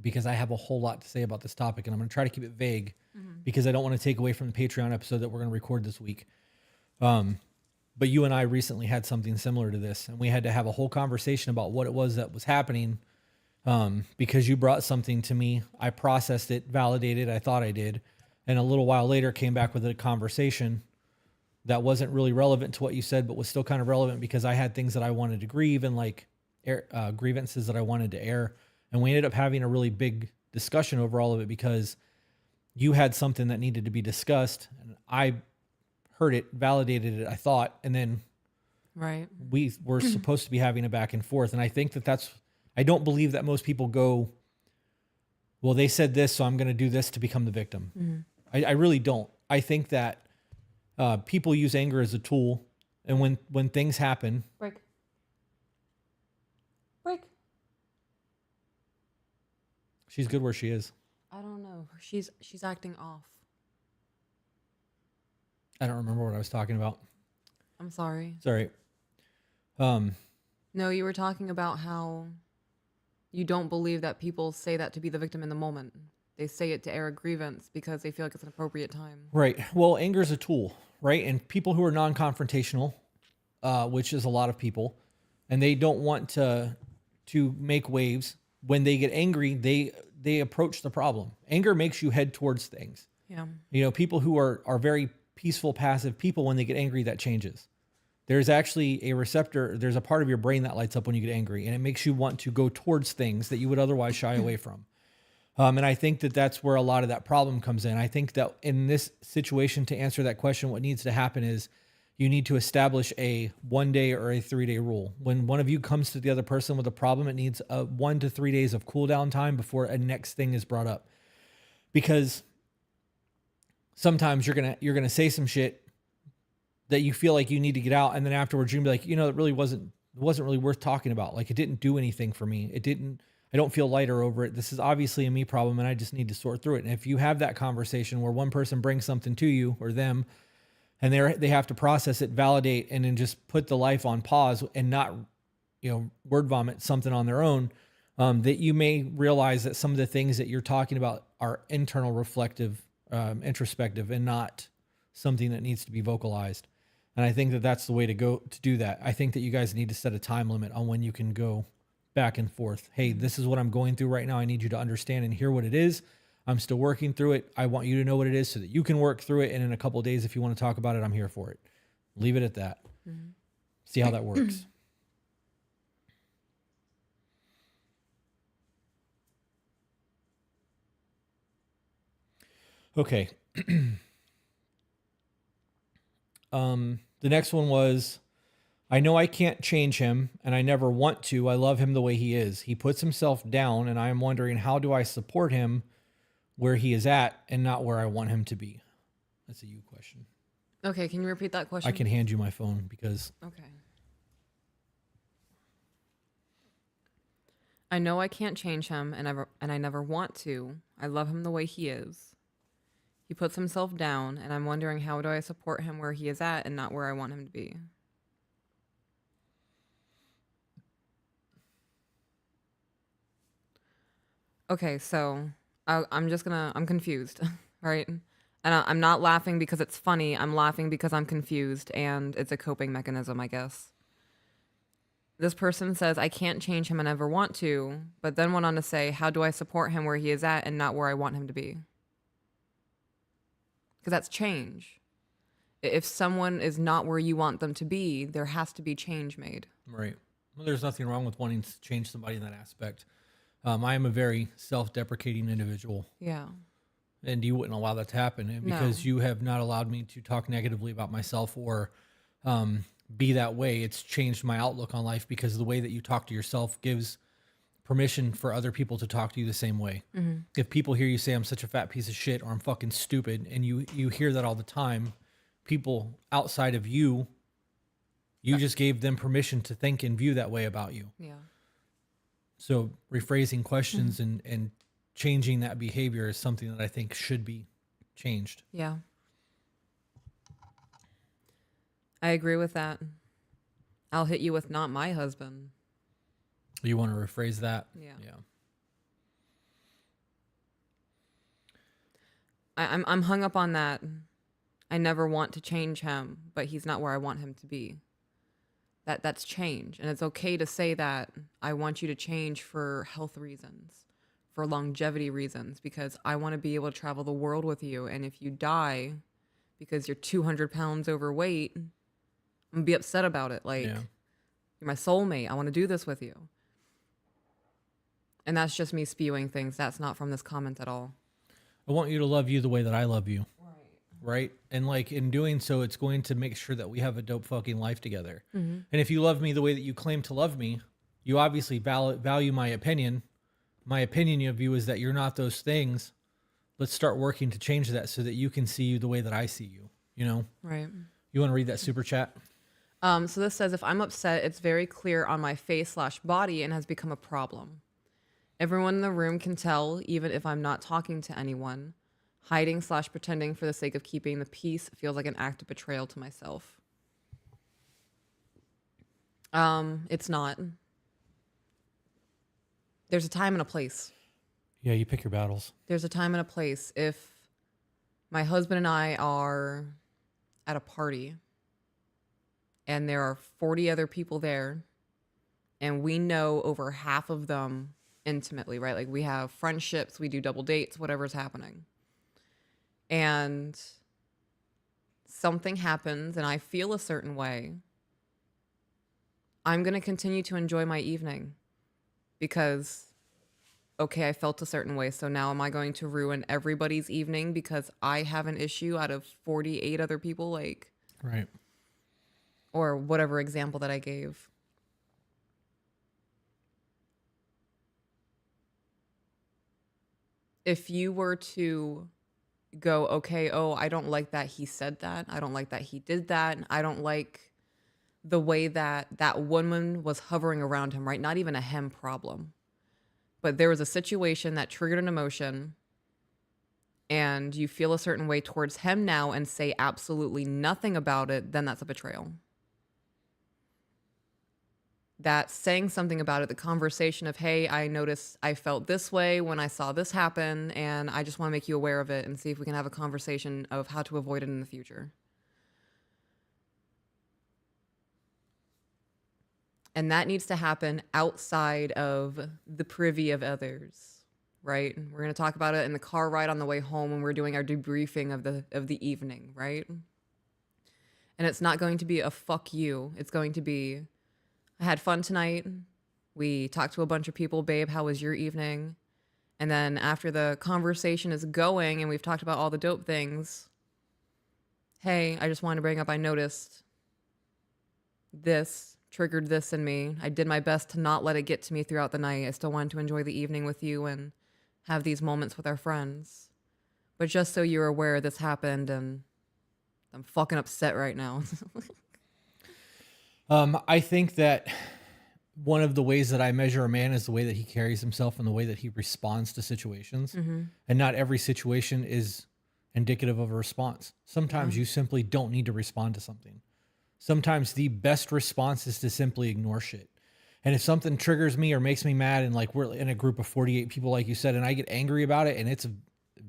Because I have a whole lot to say about this topic and I'm going to try to keep it vague because I don't want to take away from the Patreon episode that we're going to record this week. But you and I recently had something similar to this, and we had to have a whole conversation about what it was that was happening. Because you brought something to me, I processed it, validated, I thought I did. And a little while later came back with a conversation that wasn't really relevant to what you said, but was still kind of relevant because I had things that I wanted to grieve and like grievances that I wanted to air. And we ended up having a really big discussion over all of it because you had something that needed to be discussed and I heard it, validated it, I thought, and then Right. we were supposed to be having a back and forth. And I think that I don't believe that most people go, well, they said this, so I'm going to do this to become the victim. Mm-hmm. I really don't. I think that people use anger as a tool. And when things happen, Break. she's good where she is. I don't know. She's acting off. I don't remember what I was talking about. I'm sorry. Sorry. No, you were talking about how you don't believe that people say that to be the victim in the moment. They say it to air a grievance because they feel like it's an appropriate time. Right. Well, anger is a tool, right? And people who are non-confrontational, which is a lot of people, and they don't want to make waves. When they get angry, they approach the problem. Anger makes you head towards things. Yeah. You know, people who are very peaceful, passive people, when they get angry, that changes. There's actually a receptor, there's a part of your brain that lights up when you get angry, and it makes you want to go towards things that you would otherwise shy away from. And I think that that's where a lot of that problem comes in. I think that in this situation, to answer that question, what needs to happen is you need to establish a 1 day or a 3 day rule. When one of you comes to the other person with a problem, it needs a 1 to 3 days of cool down time before a next thing is brought up. Because sometimes you're gonna say some shit that you feel like you need to get out, and then afterwards you're gonna be like, it really wasn't really worth talking about. Like, it didn't do anything for me. I don't feel lighter over it. This is obviously a me problem, and I just need to sort through it. And if you have that conversation where one person brings something to you or them, and they have to process it, validate, and then just put the life on pause and not, word vomit something on their own, that you may realize that some of the things that you're talking about are internal, reflective, introspective, and not something that needs to be vocalized. And I think that that's the way to go to do that. I think that you guys need to set a time limit on when you can go back and forth. Hey, this is what I'm going through right now. I need you to understand and hear what it is. I'm still working through it. I want you to know what it is so that you can work through it. And in a couple of days, if you want to talk about it, I'm here for it. Leave it at that. Mm-hmm. See how that works. Okay. The next one was, I know I can't change him and I never want to. I love him the way he is. He puts himself down and I am wondering, how do I support him where he is at and not where I want him to be? That's a you question. Okay, can you repeat that question? I can hand you my phone because... Okay. I know I can't change him and I never want to. I love him the way he is. He puts himself down, and I'm wondering, how do I support him where he is at and not where I want him to be? Okay, so I'm confused, right? And I'm not laughing because it's funny. I'm laughing because I'm confused, and it's a coping mechanism, I guess. This person says, I can't change him and never want to, but then went on to say, how do I support him where he is at and not where I want him to be? Because that's change. If someone is not where you want them to be, there has to be change made. Right. Well, there's nothing wrong with wanting to change somebody in that aspect. I am a very self-deprecating individual. Yeah. And you wouldn't allow that to happen because you have not allowed me to talk negatively about myself or be that way. It's changed my outlook on life because the way that you talk to yourself gives permission for other people to talk to you the same way. Mm-hmm. If people hear you say, I'm such a fat piece of shit or I'm fucking stupid, and you hear that all the time, people outside of you just gave them permission to think and view that way about you. Yeah. So rephrasing questions and changing that behavior is something that I think should be changed. Yeah. I agree with that. I'll hit you with not my husband. You want to rephrase that? Yeah. Yeah. I'm hung up on that. I never want to change him, but he's not where I want him to be. That's change. And it's okay to say that I want you to change for health reasons, for longevity reasons, because I want to be able to travel the world with you. And if you die because you're 200 pounds overweight, I'm gonna be upset about it. Like, Yeah. you're my soulmate. I want to do this with you. And that's just me spewing things. That's not from this comment at all. I want you to love you the way that I love you. Right. And like in doing so, it's going to make sure that we have a dope fucking life together. And if you love me the way that you claim to love me, you obviously value my opinion. My opinion of you is that you're not those things. Let's start working to change that so that you can see you the way that I see you, you know? Right. You want to read that super chat? So this says, if I'm upset, it's very clear on my face/body and has become a problem. Everyone in the room can tell, even if I'm not talking to anyone. Hiding/pretending for the sake of keeping the peace feels like an act of betrayal to myself. It's not. There's a time and a place. Yeah, you pick your battles. There's a time and a place. If my husband and I are at a party and there are 40 other people there and we know over half of them intimately, right? Like we have friendships, we do double dates, whatever's happening. And something happens and I feel a certain way, I'm going to continue to enjoy my evening because, okay, I felt a certain way. So now am I going to ruin everybody's evening because I have an issue out of 48 other people? Like, right. Or whatever example that I gave. If you were to go, okay, oh, I don't like that he said that. I don't like that he did that. I don't like the way that that woman was hovering around him, right? Not even a him problem. But there was a situation that triggered an emotion and you feel a certain way towards him now and say absolutely nothing about it, then that's a betrayal. That saying something about it, the conversation of, hey, I noticed I felt this way when I saw this happen, and I just want to make you aware of it and see if we can have a conversation of how to avoid it in the future. And that needs to happen outside of the privy of others, right? We're going to talk about it in the car ride on the way home when we're doing our debriefing of the evening, right? And it's not going to be a fuck you. It's going to be, I had fun tonight. We talked to a bunch of people. Babe, how was your evening? And then after the conversation is going and we've talked about all the dope things, hey, I just wanted to bring up, I noticed this triggered this in me. I did my best to not let it get to me throughout the night. I still wanted to enjoy the evening with you and have these moments with our friends. But just so you're aware, this happened and I'm fucking upset right now. I think that one of the ways that I measure a man is the way that he carries himself and the way that he responds to situations. And not every situation is indicative of a response. Sometimes you simply don't need to respond to something. Sometimes the best response is to simply ignore shit. And if something triggers me or makes me mad, and like we're in a group of 48 people, like you said, and I get angry about it and it's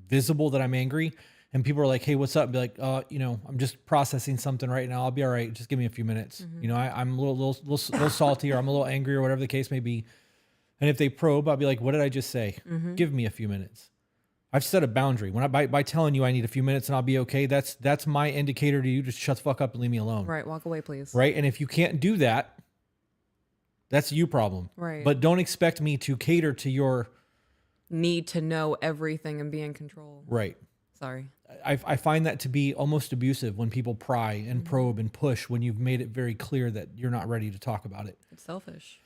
visible that I'm angry, and people are like, hey, what's up? Be like, I'm just processing something right now. I'll be all right. Just give me a few minutes. I'm a little salty, or I'm a little angry, or whatever the case may be. And if they probe, I'll be like, what did I just say? Give me a few minutes. I've set a boundary. When by telling you I need a few minutes and I'll be okay, that's my indicator to you. Just shut the fuck up and leave me alone. Right. Walk away, please. Right. And if you can't do that, that's a you problem. Right. But don't expect me to cater to your need to know everything and be in control. Right. Sorry. I find that to be almost abusive when people pry and probe and push when you've made it very clear that you're not ready to talk about it. It's selfish.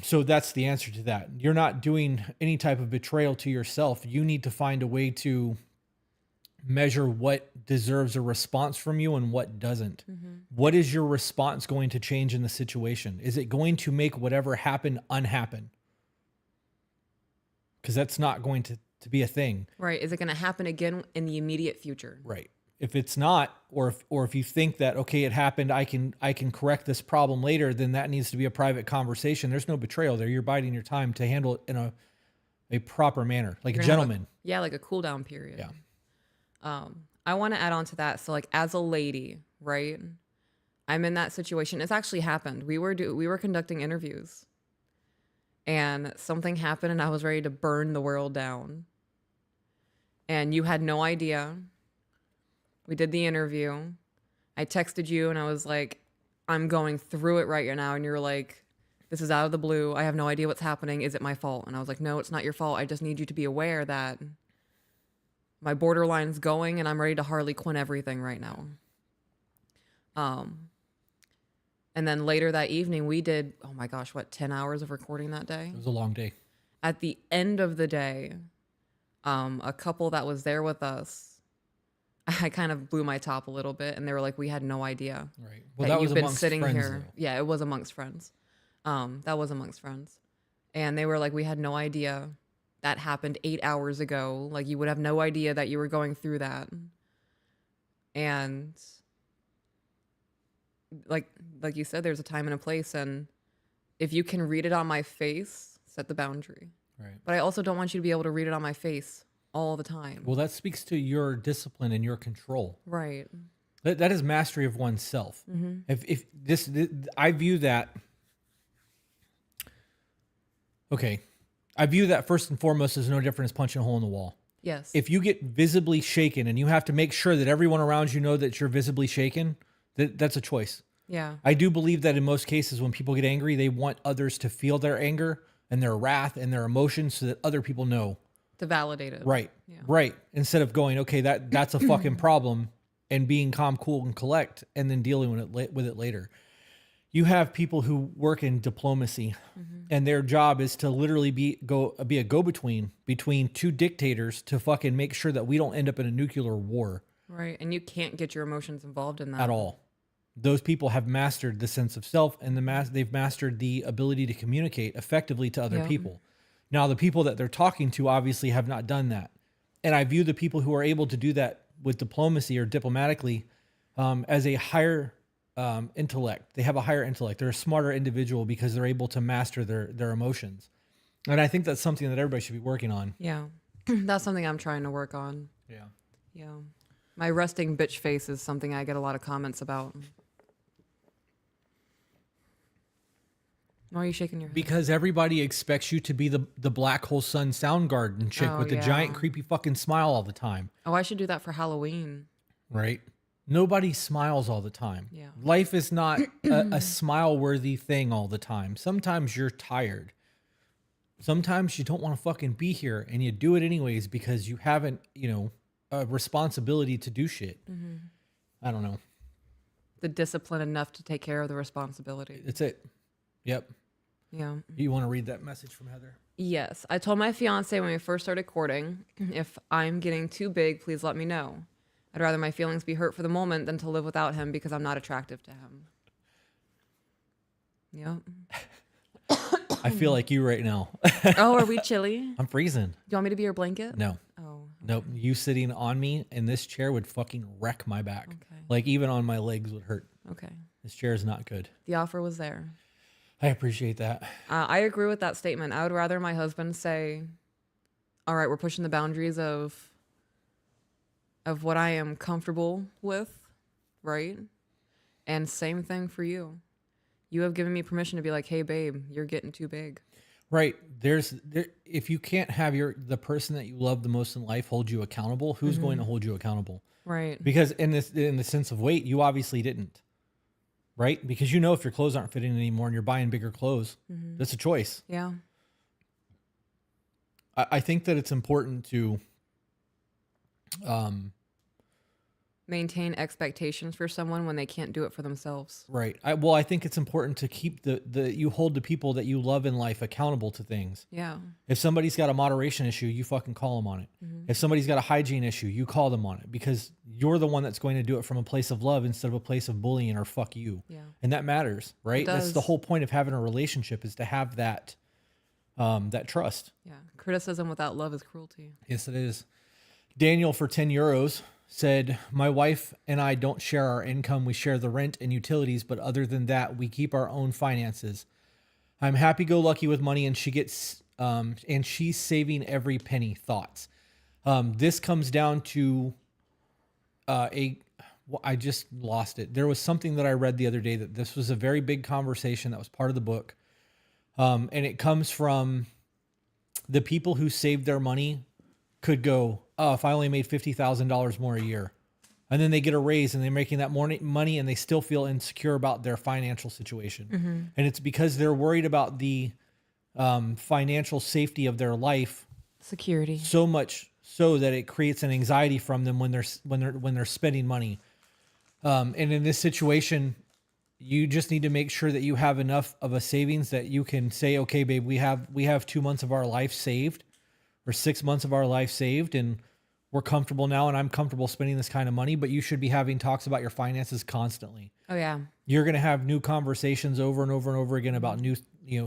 So that's the answer to that. You're not doing any type of betrayal to yourself. You need to find a way to measure what deserves a response from you and what doesn't. What is your response going to change in the situation? Is it going to make whatever happened unhappen? Because that's not going to be a thing. Right. Is it going to happen again in the immediate future? Right. If it's not, or if you think that, okay, it happened, I can correct this problem later, then that needs to be a private conversation. There's no betrayal there. You're biding your time to handle it in a proper manner, like a gentleman. Like a cool down period. Yeah. I want to add on to that. So like as a lady, right? I'm in that situation. It's actually happened. We were conducting interviews and something happened and I was ready to burn the world down. And you had no idea. We did the interview. I texted you and I was like, I'm going through it right now. And you're like, this is out of the blue. I have no idea what's happening. Is it my fault? And I was like, no, it's not your fault. I just need you to be aware that my borderline's going and I'm ready to Harley Quinn everything right now. And then later that evening we did, oh my gosh, 10 hours of recording that day? It was a long day. At the end of the day, a couple that was there with us, I kind of blew my top a little bit and they were like, we had no idea. Right. Well, that was you've been amongst sitting friends, here. though. Yeah, it was amongst friends. That was amongst friends. And they were like, we had no idea that happened 8 hours ago. Like you would have no idea that you were going through that. And like you said, there's a time and a place. And if you can read it on my face, set the boundary. Right. But I also don't want you to be able to read it on my face all the time. Well, that speaks to your discipline and your control. Right. That is mastery of oneself. Mm-hmm. If this, I view that. Okay, I view that first and foremost as no different as punching a hole in the wall. Yes. If you get visibly shaken and you have to make sure that everyone around you know that you're visibly shaken, that's a choice. Yeah. I do believe that in most cases when people get angry, they want others to feel their anger and their wrath and their emotions so that other people know. To validate it. Right. Yeah. Right. Instead of going, okay, that's a fucking problem and being calm, cool, and collect and then dealing with it later. You have people who work in diplomacy and their job is to literally be a go-between between two dictators to fucking make sure that we don't end up in a nuclear war. Right. And you can't get your emotions involved in that. At all. Those people have mastered the sense of self and they've mastered the ability to communicate effectively to other people. Now, the people that they're talking to obviously have not done that. And I view the people who are able to do that with diplomacy or diplomatically as a higher intellect. They have a higher intellect. They're a smarter individual because they're able to master their emotions. And I think that's something that everybody should be working on. Yeah. That's something I'm trying to work on. Yeah. Yeah. My resting bitch face is something I get a lot of comments about. Why are you shaking your head? Because everybody expects you to be the Black Hole Sun Soundgarden chick with the giant creepy fucking smile all the time. Oh, I should do that for Halloween. Right? Nobody smiles all the time. Yeah. Life is not a smile-worthy thing all the time. Sometimes you're tired. Sometimes you don't want to fucking be here and you do it anyways because you haven't, a responsibility to do shit. Mm-hmm. I don't know. The discipline enough to take care of the responsibility. That's it. Yep. Yeah. You want to read that message from Heather? Yes. I told my fiance when we first started courting, if I'm getting too big, please let me know. I'd rather my feelings be hurt for the moment than to live without him because I'm not attractive to him. Yep. I feel like you right now. Oh, are we chilly? I'm freezing. Do you want me to be your blanket? No. Oh. Nope. You sitting on me in this chair would fucking wreck my back. Okay. Like even on my legs would hurt. Okay. This chair is not good. The offer was there. I appreciate that. I agree with that statement. I would rather my husband say, all right, we're pushing the boundaries of what I am comfortable with, right? And same thing for you. You have given me permission to be like, hey, babe, you're getting too big. Right. If you can't have the person that you love the most in life hold you accountable, who's going to hold you accountable? Right. Because in the sense of weight, you obviously didn't. Right? Because if your clothes aren't fitting anymore and you're buying bigger clothes, that's a choice. Yeah. I think that it's important to maintain expectations for someone when they can't do it for themselves. Right. I think it's important to keep you hold the people that you love in life accountable to things. Yeah. If somebody's got a moderation issue, you fucking call them on it. If somebody's got a hygiene issue, you call them on it because you're the one that's going to do it from a place of love instead of a place of bullying or fuck you. Yeah. And that matters, right? It does. That's the whole point of having a relationship is to have that trust. Yeah. Criticism without love is cruelty. Yes, it is. Daniel for 10 euros said, my wife and I don't share our income. We share the rent and utilities, but other than that, we keep our own finances. I'm happy-go-lucky with money and she gets, and she's saving every penny. Thoughts. This comes down to I just lost it. There was something that I read the other day that this was a very big conversation that was part of the book. And it comes from the people who saved their money could go, oh, if I only made $50,000 more a year. And then they get a raise and they're making that more money and they still feel insecure about their financial situation. And it's because they're worried about the financial safety of their life Security. so much so that it creates an anxiety from them when they're spending money. And in this situation, you just need to make sure that you have enough of a savings that you can say, okay, babe, we have 2 months of our life saved or 6 months of our life saved, and we're comfortable now and I'm comfortable spending this kind of money, but you should be having talks about your finances constantly. Oh yeah. You're going to have new conversations over and over and over again about new,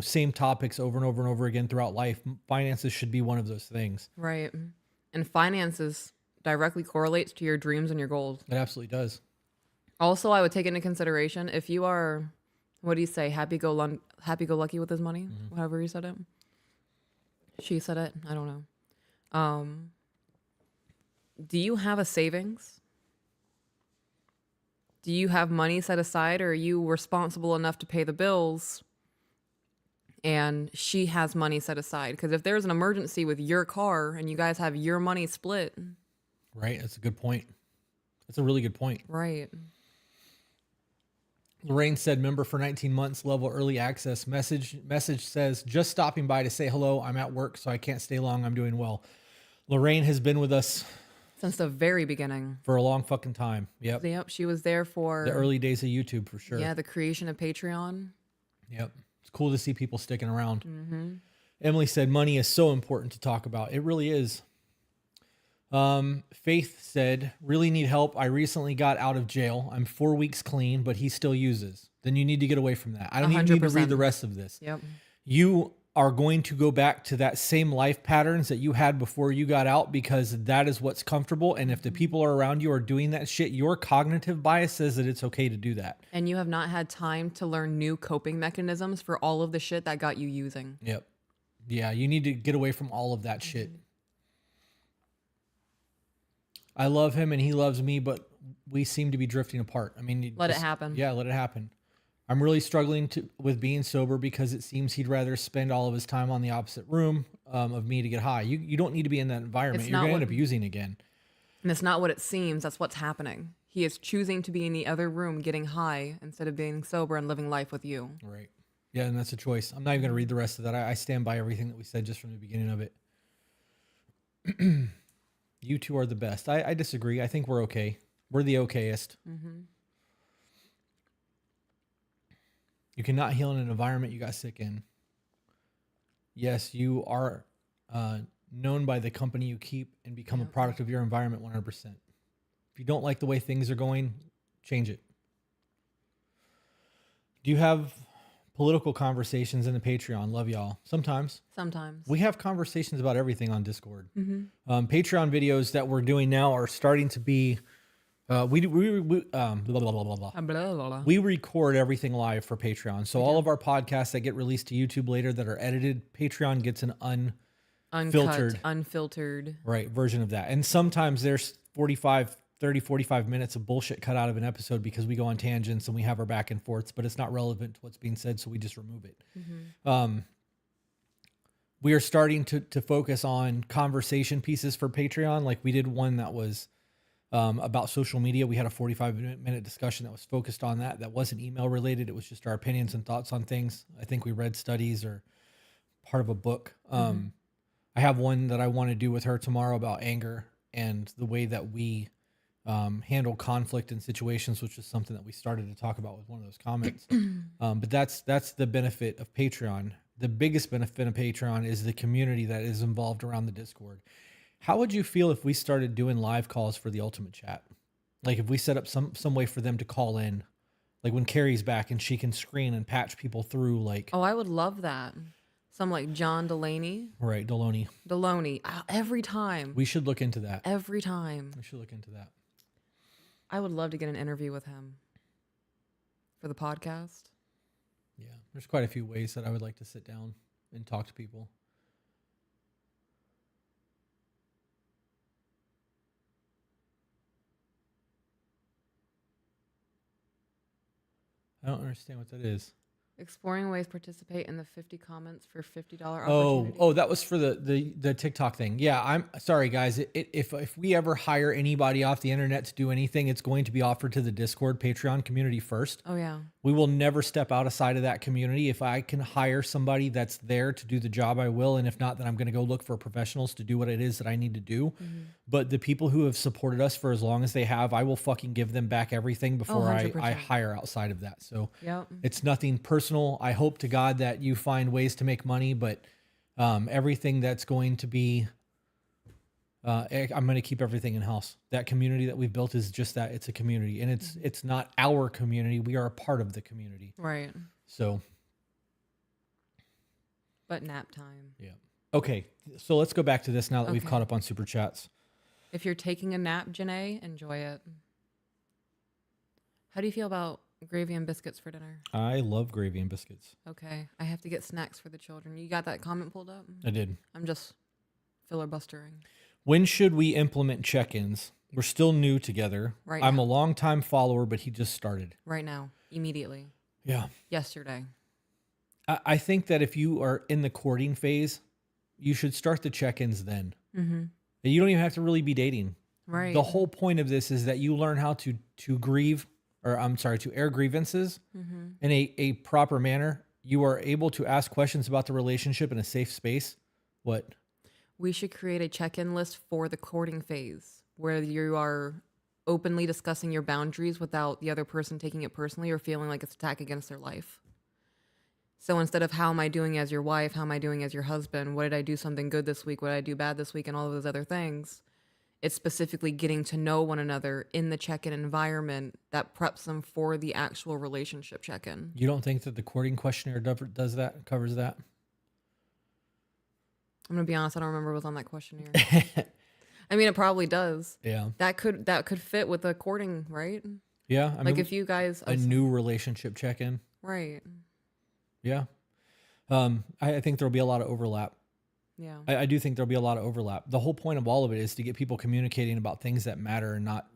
same topics over and over and over again throughout life. Finances should be one of those things. Right. And finances directly correlates to your dreams and your goals. It absolutely does. Also, I would take into consideration if you are, what do you say, happy-go-lucky with his money, however you said it. She said it. I don't know. Do you have a savings? Do you have money set aside, or are you responsible enough to pay the bills and she has money set aside? Because if there's an emergency with your car and you guys have your money split. Right. That's a good point. That's a really good point. Right. Lorraine said, member for 19 months, level early access. Message says, just stopping by to say hello. I'm at work, so I can't stay long. I'm doing well. Lorraine has been with us since the very beginning. For a long fucking time. Yep. Yep. She was there for the early days of YouTube for sure. Yeah. The creation of Patreon. Yep. It's cool to see people sticking around. Emily said, money is so important to talk about. It really is. Faith said, really need help. I recently got out of jail. I'm 4 weeks clean, but he still uses. Then you need to get away from that. I don't even need to read the rest of this. Yep. You are going to go back to that same life patterns that you had before you got out because that is what's comfortable. And if the people around you are doing that shit, your cognitive bias says that it's okay to do that. And you have not had time to learn new coping mechanisms for all of the shit that got you using. Yep. Yeah, you need to get away from all of that shit. I love him and he loves me, but we seem to be drifting apart. I mean, let it happen. Yeah, let it happen. I'm really struggling with being sober because it seems he'd rather spend all of his time on the opposite room of me to get high. You don't need to be in that environment. You're going to end up using again. And it's not what it seems. That's what's happening. He is choosing to be in the other room getting high instead of being sober and living life with you. Right. Yeah, and that's a choice. I'm not even going to read the rest of that. I stand by everything that we said just from the beginning of it. You two are the best. I disagree. I think we're okay. We're the okayest. You cannot heal in an environment you got sick in. Yes, you are known by the company you keep and become a product of your environment 100%. If you don't like the way things are going, change it. Do you have political conversations in the Patreon? Love y'all. Sometimes. We have conversations about everything on Discord. Patreon videos that we're doing now are starting to be we record everything live for Patreon. So all of our podcasts that get released to YouTube later that are edited, Patreon gets an unfiltered right version of that. And sometimes there's 45 minutes of bullshit cut out of an episode because we go on tangents and we have our back and forths, but it's not relevant to what's being said, so we just remove it. We are starting to focus on conversation pieces for Patreon. Like we did one that was about social media. We had a 45-minute discussion that was focused on that. That wasn't email related. It was just our opinions and thoughts on things. I think we read studies or part of a book. I have one that I want to do with her tomorrow about anger and the way that we handle conflict in situations, which is something that we started to talk about with one of those comments. But that's the benefit of Patreon. The biggest benefit of Patreon is the community that is involved around the Discord. How would you feel if we started doing live calls for the Ultimate Chat? Like if we set up some way for them to call in, like when Carrie's back and she can screen and patch people through, like. Oh, I would love that. Some like John Delaney. Right, Deloney. Every time. We should look into that. Every time. We should look into that. I would love to get an interview with him for the podcast. Yeah, there's quite a few ways that I would like to sit down and talk to people. I don't understand what that is. Exploring ways to participate in the 50 comments for $50 Oh, opportunity. that was for the TikTok thing. Yeah, I'm sorry, guys. If we ever hire anybody off the internet to do anything, it's going to be offered to the Discord Patreon community first. Oh, yeah. We will never step outside of that community. If I can hire somebody that's there to do the job, I will. And if not, then I'm going to go look for professionals to do what it is that I need to do. But the people who have supported us for as long as they have, I will fucking give them back everything before I 100%. hire outside of that. So Yep. it's nothing personal. I hope to God that you find ways to make money, but everything that's going to be, I'm going to keep everything in house. That community that we've built is just that. It's a community, and it's not our community. We are a part of the community. Right. So, But nap time. yeah. Okay. So let's go back to this now that we've Okay. caught up on super chats. If you're taking a nap, Janae, enjoy it. How do you feel about gravy and biscuits for dinner? I love gravy and biscuits. Okay. I have to get snacks for the children. You got that comment pulled up? I did. I'm just filibustering. When should we implement check-ins? We're still new together. Right I'm now. a longtime follower, but he just started. Right now. Immediately. Yeah. Yesterday. I think that if you are in the courting phase, you should start the check-ins then. Mm-hmm. You don't even have to really be dating. Right. The whole point of this is that you learn how to grieve, or I'm sorry, to air grievances in a proper manner. You are able to ask questions about the relationship in a safe space. What? We should create a check-in list for the courting phase where you are openly discussing your boundaries without the other person taking it personally or feeling like it's an attack against their life. So instead of how am I doing as your wife, how am I doing as your husband, what did I do something good this week, what did I do bad this week, and all of those other things, it's specifically getting to know one another in the check-in environment that preps them for the actual relationship check-in. You don't think that the courting questionnaire does that, covers that? I'm gonna be honest, I don't remember what was on that questionnaire. I mean, it probably does. Yeah. That could fit with the courting, right? Yeah. I Like mean, if you guys, a new relationship check-in. right? Yeah. I think there'll be a lot of overlap. Yeah, I do think there'll be a lot of overlap. The whole point of all of it is to get people communicating about things that matter and not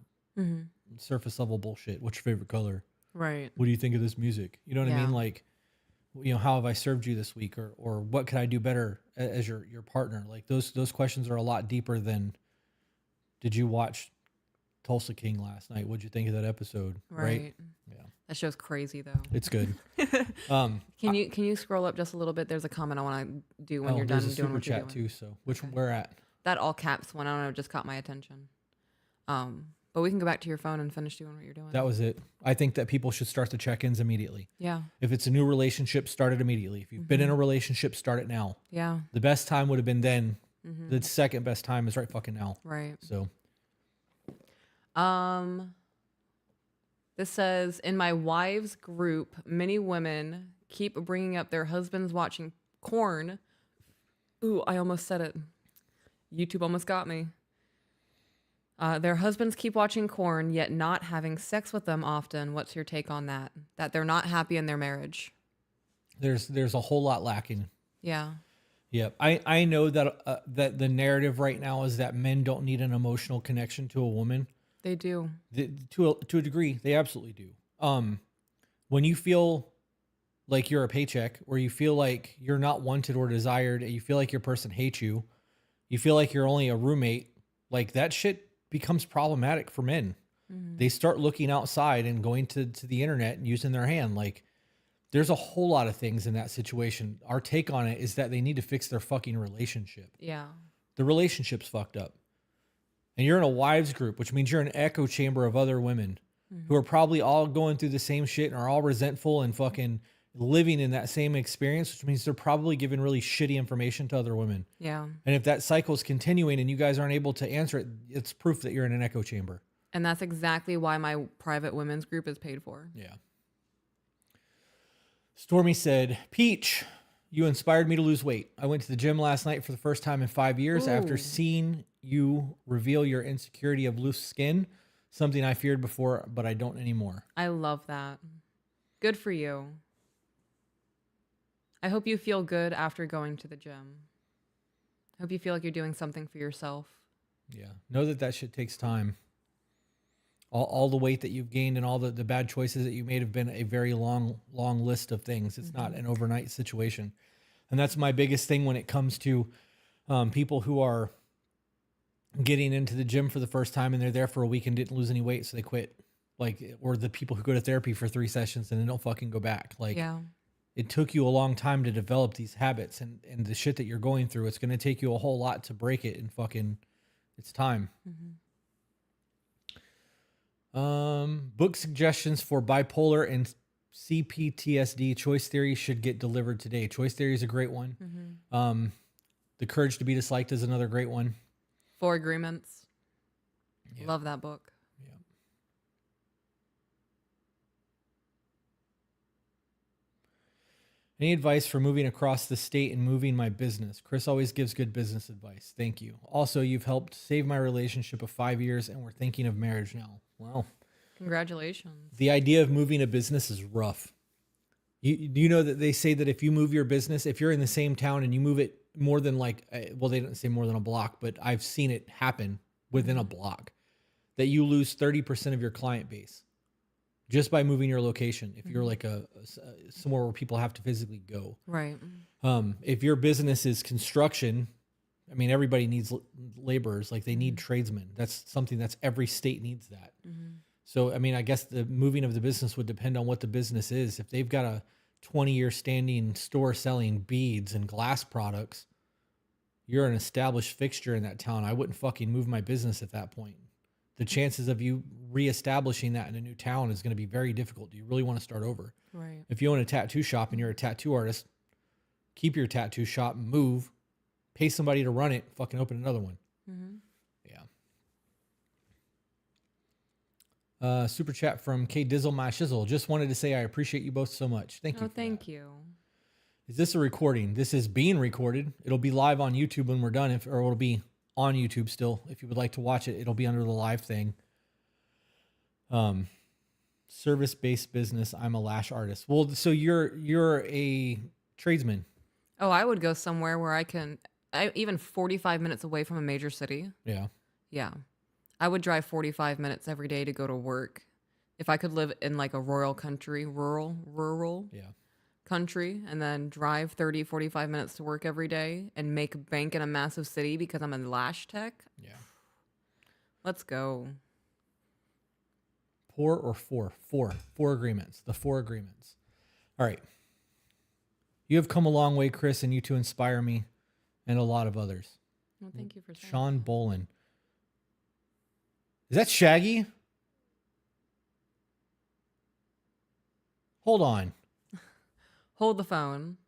surface level bullshit. What's your favorite color? right. What do you think of this music? You know what I Yeah. mean? Like, how have I served you this week, or what could I do better as your partner? Like those questions are a lot deeper than, did you watch Tulsa King last night? What'd you think of that episode? Right. Yeah, That show's crazy though. it's good. Can you scroll up just a little bit? There's a comment I want to do when you're done there's a doing super what you're chat doing. too. So which Okay. where at? That all caps one, I don't know, just caught my attention. But we can go back to your phone and finish doing what you're doing. That was it. I think that people should start the check-ins immediately. Yeah. If it's a new relationship, start it immediately. If you've been in a relationship, start it now. Yeah. The best time would have been then. The second best time is right fucking now. Right. So This says, in my wives group, many women keep bringing up their husbands watching porn. Ooh, I almost said it. YouTube almost got me. Their husbands keep watching porn, yet not having sex with them often. What's your take on that? That they're not happy in their marriage. there's a whole lot lacking. Yeah. Yep. I know that that the narrative right now is that men don't need an emotional connection to a woman. They do. To a degree, they absolutely do. When you feel like you're a paycheck, or you feel like you're not wanted or desired, and you feel like your person hates you, you feel like you're only a roommate, like that shit becomes problematic for men. They start looking outside and going to the internet and using their hand. Like, there's a whole lot of things in that situation. Our take on it is that they need to fix their fucking relationship. Yeah. The relationship's fucked up. And you're in a wives group, which means you're an echo chamber of other women who are probably all going through the same shit and are all resentful and fucking living in that same experience, which means they're probably giving really shitty information to other women. Yeah. And if that cycle is continuing and you guys aren't able to answer it, it's proof that you're in an echo chamber. And that's exactly why my private women's group is paid for. Yeah. Stormy said, Peach, you inspired me to lose weight. I went to the gym last night for the first time in 5 years after Ooh. seeing you reveal your insecurity of loose skin, something I feared before, but I don't anymore. I love that. Good for you. I hope you feel good after going to the gym. I hope you feel like you're doing something for yourself. Yeah. Know that shit takes time. All the weight that you've gained and all the bad choices that you made have been a very long list of things. It's not an overnight situation. And that's my biggest thing when it comes to people who are getting into the gym for the first time and they're there for a week and didn't lose any weight, so they quit. Like, or the people who go to therapy for 3 sessions and then don't fucking go back. Like, Yeah. it took you a long time to develop these habits, and the shit that you're going through, it's going to take you a whole lot to break it, and fucking, it's time. Book suggestions for bipolar and CPTSD. Choice Theory should get delivered today. Choice Theory is a great one. The Courage to Be Disliked is another great one. 4 Agreements. Yeah. Love that book. Yeah. Any advice for moving across the state and moving my business? Chris always gives good business advice. Thank you. Also, you've helped save my relationship of 5 years, and we're thinking of marriage now. Wow. Congratulations. The idea of moving a business is rough. You know that they say that if you move your business, if you're in the same town and you move it more than they didn't say more than a block, but I've seen it happen within a block, that you lose 30% of your client base just by moving your location. If you're like somewhere where people have to physically go. Right. If your business is construction, I mean, everybody needs laborers. Like, they need tradesmen. That's something that's every state needs that. So, I mean, I guess the moving of the business would depend on what the business is. If they've got a 20-year standing store selling beads and glass products, you're an established fixture in that town. I wouldn't fucking move my business at that point. The chances of you reestablishing that in a new town is going to be very difficult. Do you really want to start over? Right. If you own a tattoo shop and you're a tattoo artist, keep your tattoo shop, move, pay somebody to run it, fucking open another one. Yeah. Super chat from K Dizzle My Shizzle. Just wanted to say I appreciate you both so much. Thank you. Thank you. Is this a recording? This is being recorded. It'll be live on YouTube when we're done, or it'll be on YouTube still. If you would like to watch it, it'll be under the live thing. Service-based business. I'm a lash artist. Well, so you're a tradesman. Oh, I would go somewhere where even 45 minutes away from a major city. Yeah. Yeah. I would drive 45 minutes every day to go to work. If I could live in like a rural country, Yeah. country, and then drive 30, 45 minutes to work every day and make bank in a massive city because I'm a lash tech. Yeah. Let's go. Four agreements. The 4 agreements. All right. You have come a long way, Chris, and you two inspire me and a lot of others. Well, thank you for saying Sean Bolin. Is that Shaggy? Hold on. Hold the phone.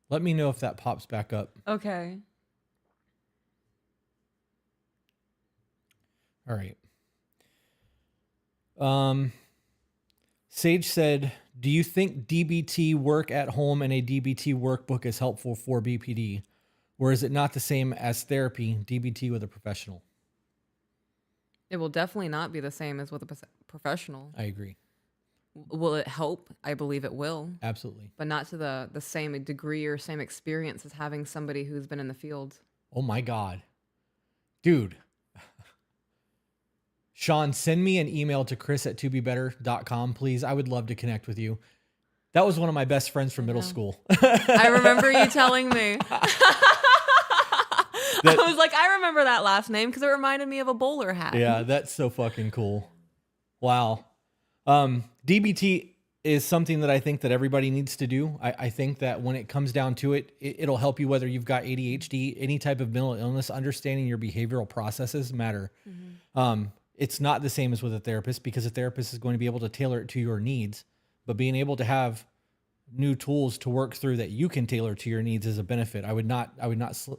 Let me know if that pops back up. Okay. All right. Sage said, do you think DBT work at home and a DBT workbook is helpful for BPD? Or is it not the same as therapy, DBT with a professional? It will definitely not be the same as with a professional. I agree. Will it help? I believe it will. Absolutely. But not to the same degree or same experience as having somebody who's been in the field. Oh my God. Dude. Sean, send me an email to chris@tobebetter.com, please. I would love to connect with you. That was one of my best friends from middle school. I remember you telling me. I was like, I remember that last name because it reminded me of a bowler hat. Yeah, that's so fucking cool. Wow. DBT is something that I think that everybody needs to do. I think that when it comes down to it, it'll help you whether you've got ADHD, any type of mental illness. Understanding your behavioral processes matter. It's not the same as with a therapist because a therapist is going to be able to tailor it to your needs, but being able to have new tools to work through that you can tailor to your needs is a benefit. I would not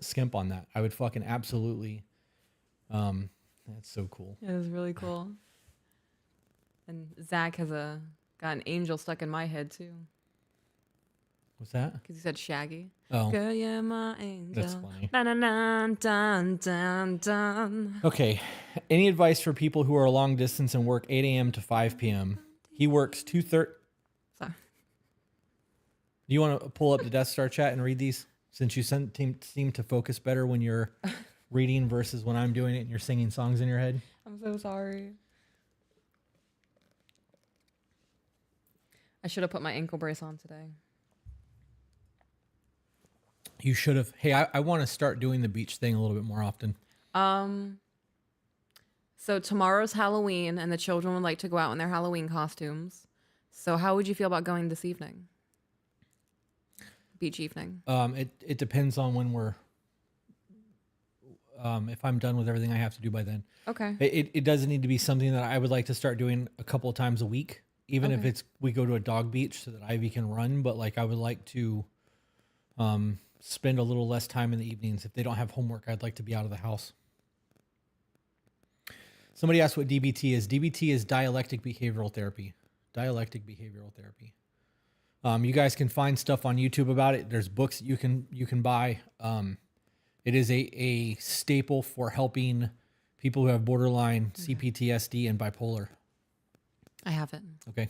skimp on that. I would fucking absolutely. That's so cool. It was really cool. And Zach has got an angel stuck in my head too. What's that? Because he said Shaggy. Oh, Girl, you're my angel. that's funny. Dun, dun, dun, dun, dun. Okay. Any advice for people who are long distance and work 8 a.m. to 5 p.m.? He works 2:30. Sorry. Do you want to pull up the Death Star chat and read these? Since you seem to focus better when you're reading versus when I'm doing it and you're singing songs in your head. I'm so sorry. I should have put my ankle brace on today. You should have. Hey, I want to start doing the beach thing a little bit more often. So tomorrow's Halloween, and the children would like to go out in their Halloween costumes. So how would you feel about going this evening? Beach evening. It depends on when we're. If I'm done with everything I have to do by then. Okay. It doesn't need to be something that I would like to start doing a couple of times a week, even if we go to a dog beach so that Ivy can run. But like I would like to spend a little less time in the evenings. If they don't have homework, I'd like to be out of the house. Somebody asked what DBT is. DBT is dialectic behavioral therapy. Dialectic behavioral therapy. You guys can find stuff on YouTube about it. There's books that you can buy. It is a staple for helping people who have borderline CPTSD and bipolar. I haven't. Okay.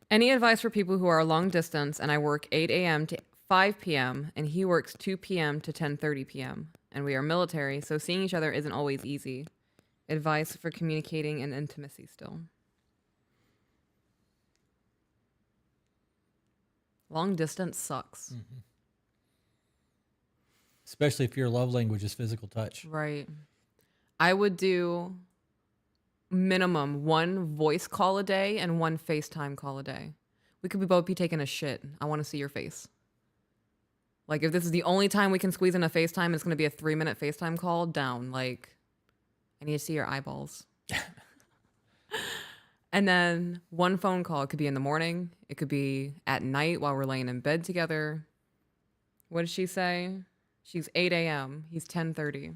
Any advice for people who are long distance and I work 8 a.m. to 5 p.m. and he works 2 p.m. to 10:30 p.m. and we are military, so seeing each other isn't always easy. Advice for communicating and intimacy still. Long distance sucks. Mm-hmm. Especially if your love language is physical touch. Right. I would do minimum 1 voice call a day and 1 FaceTime call a day. We could both be taking a shit. I want to see your face. Like if this is the only time we can squeeze in a FaceTime, it's going to be a 3-minute FaceTime call, down. Like I need to see your eyeballs. And then 1 phone call. It could be in the morning. It could be at night while we're laying in bed together. What did she say? She's 8 a.m. He's 10:30.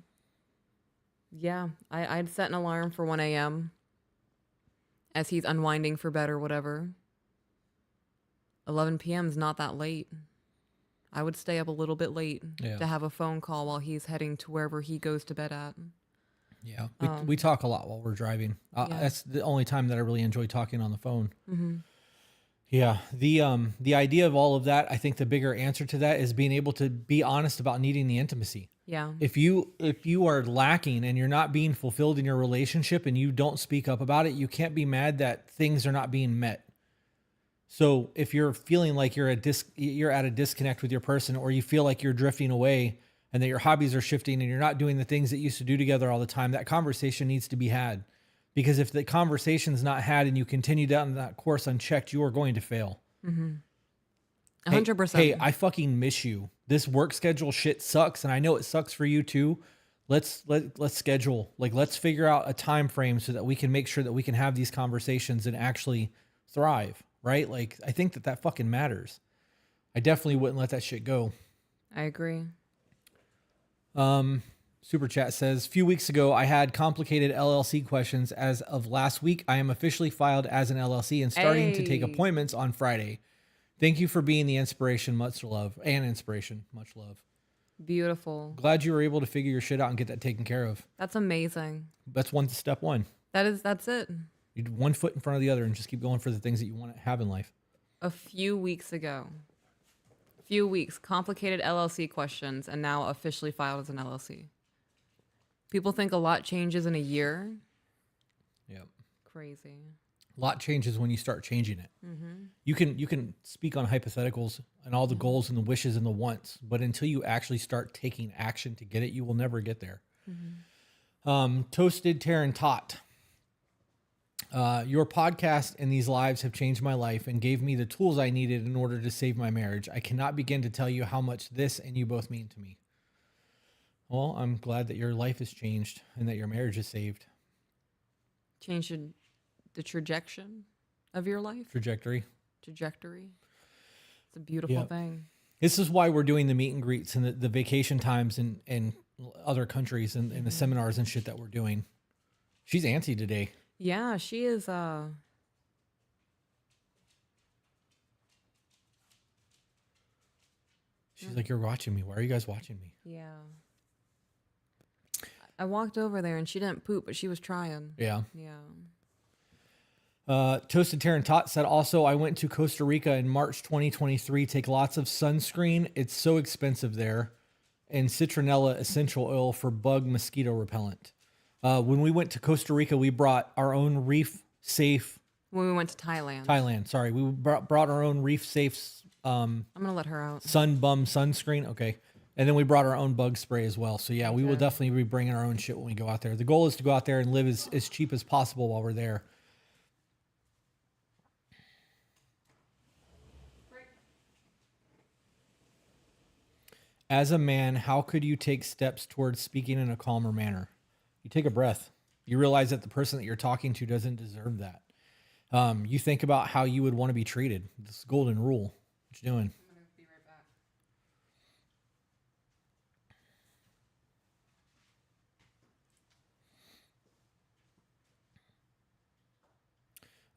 Yeah, I'd set an alarm for 1 a.m. as he's unwinding for bed or whatever. 11 p.m. is not that late. I would stay up a little bit late to have a phone call while he's heading to wherever he goes to bed at. Yeah, we talk a lot while we're driving. That's the only time that I really enjoy talking on the phone. Mm-hmm. Yeah, the idea of all of that, I think the bigger answer to that is being able to be honest about needing the intimacy. Yeah. If you are lacking and you're not being fulfilled in your relationship and you don't speak up about it, you can't be mad that things are not being met. So if you're feeling like you're at a disconnect with your person, or you feel like you're drifting away and that your hobbies are shifting and you're not doing the things that you used to do together all the time, that conversation needs to be had. Because if the conversation's not had and you continue down that course unchecked, you are going to fail. 100%. Hey, I fucking miss you. This work schedule shit sucks, and I know it sucks for you too. Let's schedule. Like, let's figure out a time frame so that we can make sure that we can have these conversations and actually thrive, right? Like, I think that fucking matters. I definitely wouldn't let that shit go. I agree. Super chat says, few weeks ago, I had complicated LLC questions. As of last week, I am officially filed as an LLC and starting to take appointments on Friday. Thank you for being the inspiration. Much love. And inspiration. Much love. Beautiful. Glad you were able to figure your shit out and get that taken care of. That's amazing. That's step one. That's it. You do 1 foot in front of the other and just keep going for the things that you want to have in life. A few weeks, complicated LLC questions, and now officially filed as an LLC. People think a lot changes in a year. Yep. Crazy. A lot changes when you start changing it. Mm-hmm. You can speak on hypotheticals and all the goals and the wishes and the wants, but until you actually start taking action to get it, you will never get there. Mm-hmm. Toasted Taryn Tot. Your podcast and these lives have changed my life and gave me the tools I needed in order to save my marriage. I cannot begin to tell you how much this and you both mean to me. Well, I'm glad that your life has changed and that your marriage is saved. Changed the trajectory of your life? Trajectory. It's a beautiful thing. This is why we're doing the meet and greets and the vacation times in other countries and the seminars and shit that we're doing. She's antsy today. Yeah, she is. She's like, you're watching me. Why are you guys watching me? Yeah. I walked over there and she didn't poop, but she was trying. Yeah. Yeah. Toasted Terran Tot said also, I went to Costa Rica in March 2023. Take lots of sunscreen. It's so expensive there. And citronella essential oil for bug mosquito repellent. When we went to Costa Rica, we brought our own reef safe. When we went to Thailand. Thailand, sorry. We brought our own reef safe I'm going to let her out. sun bum sunscreen. Okay. And then we brought our own bug spray as well. So yeah, we will definitely be bringing our own shit when we go out there. The goal is to go out there and live as cheap as possible while we're there. As a man, how could you take steps towards speaking in a calmer manner? You take a breath. You realize that the person that you're talking to doesn't deserve that. You think about how you would want to be treated. This golden rule. What you doing? I'm going to be right back.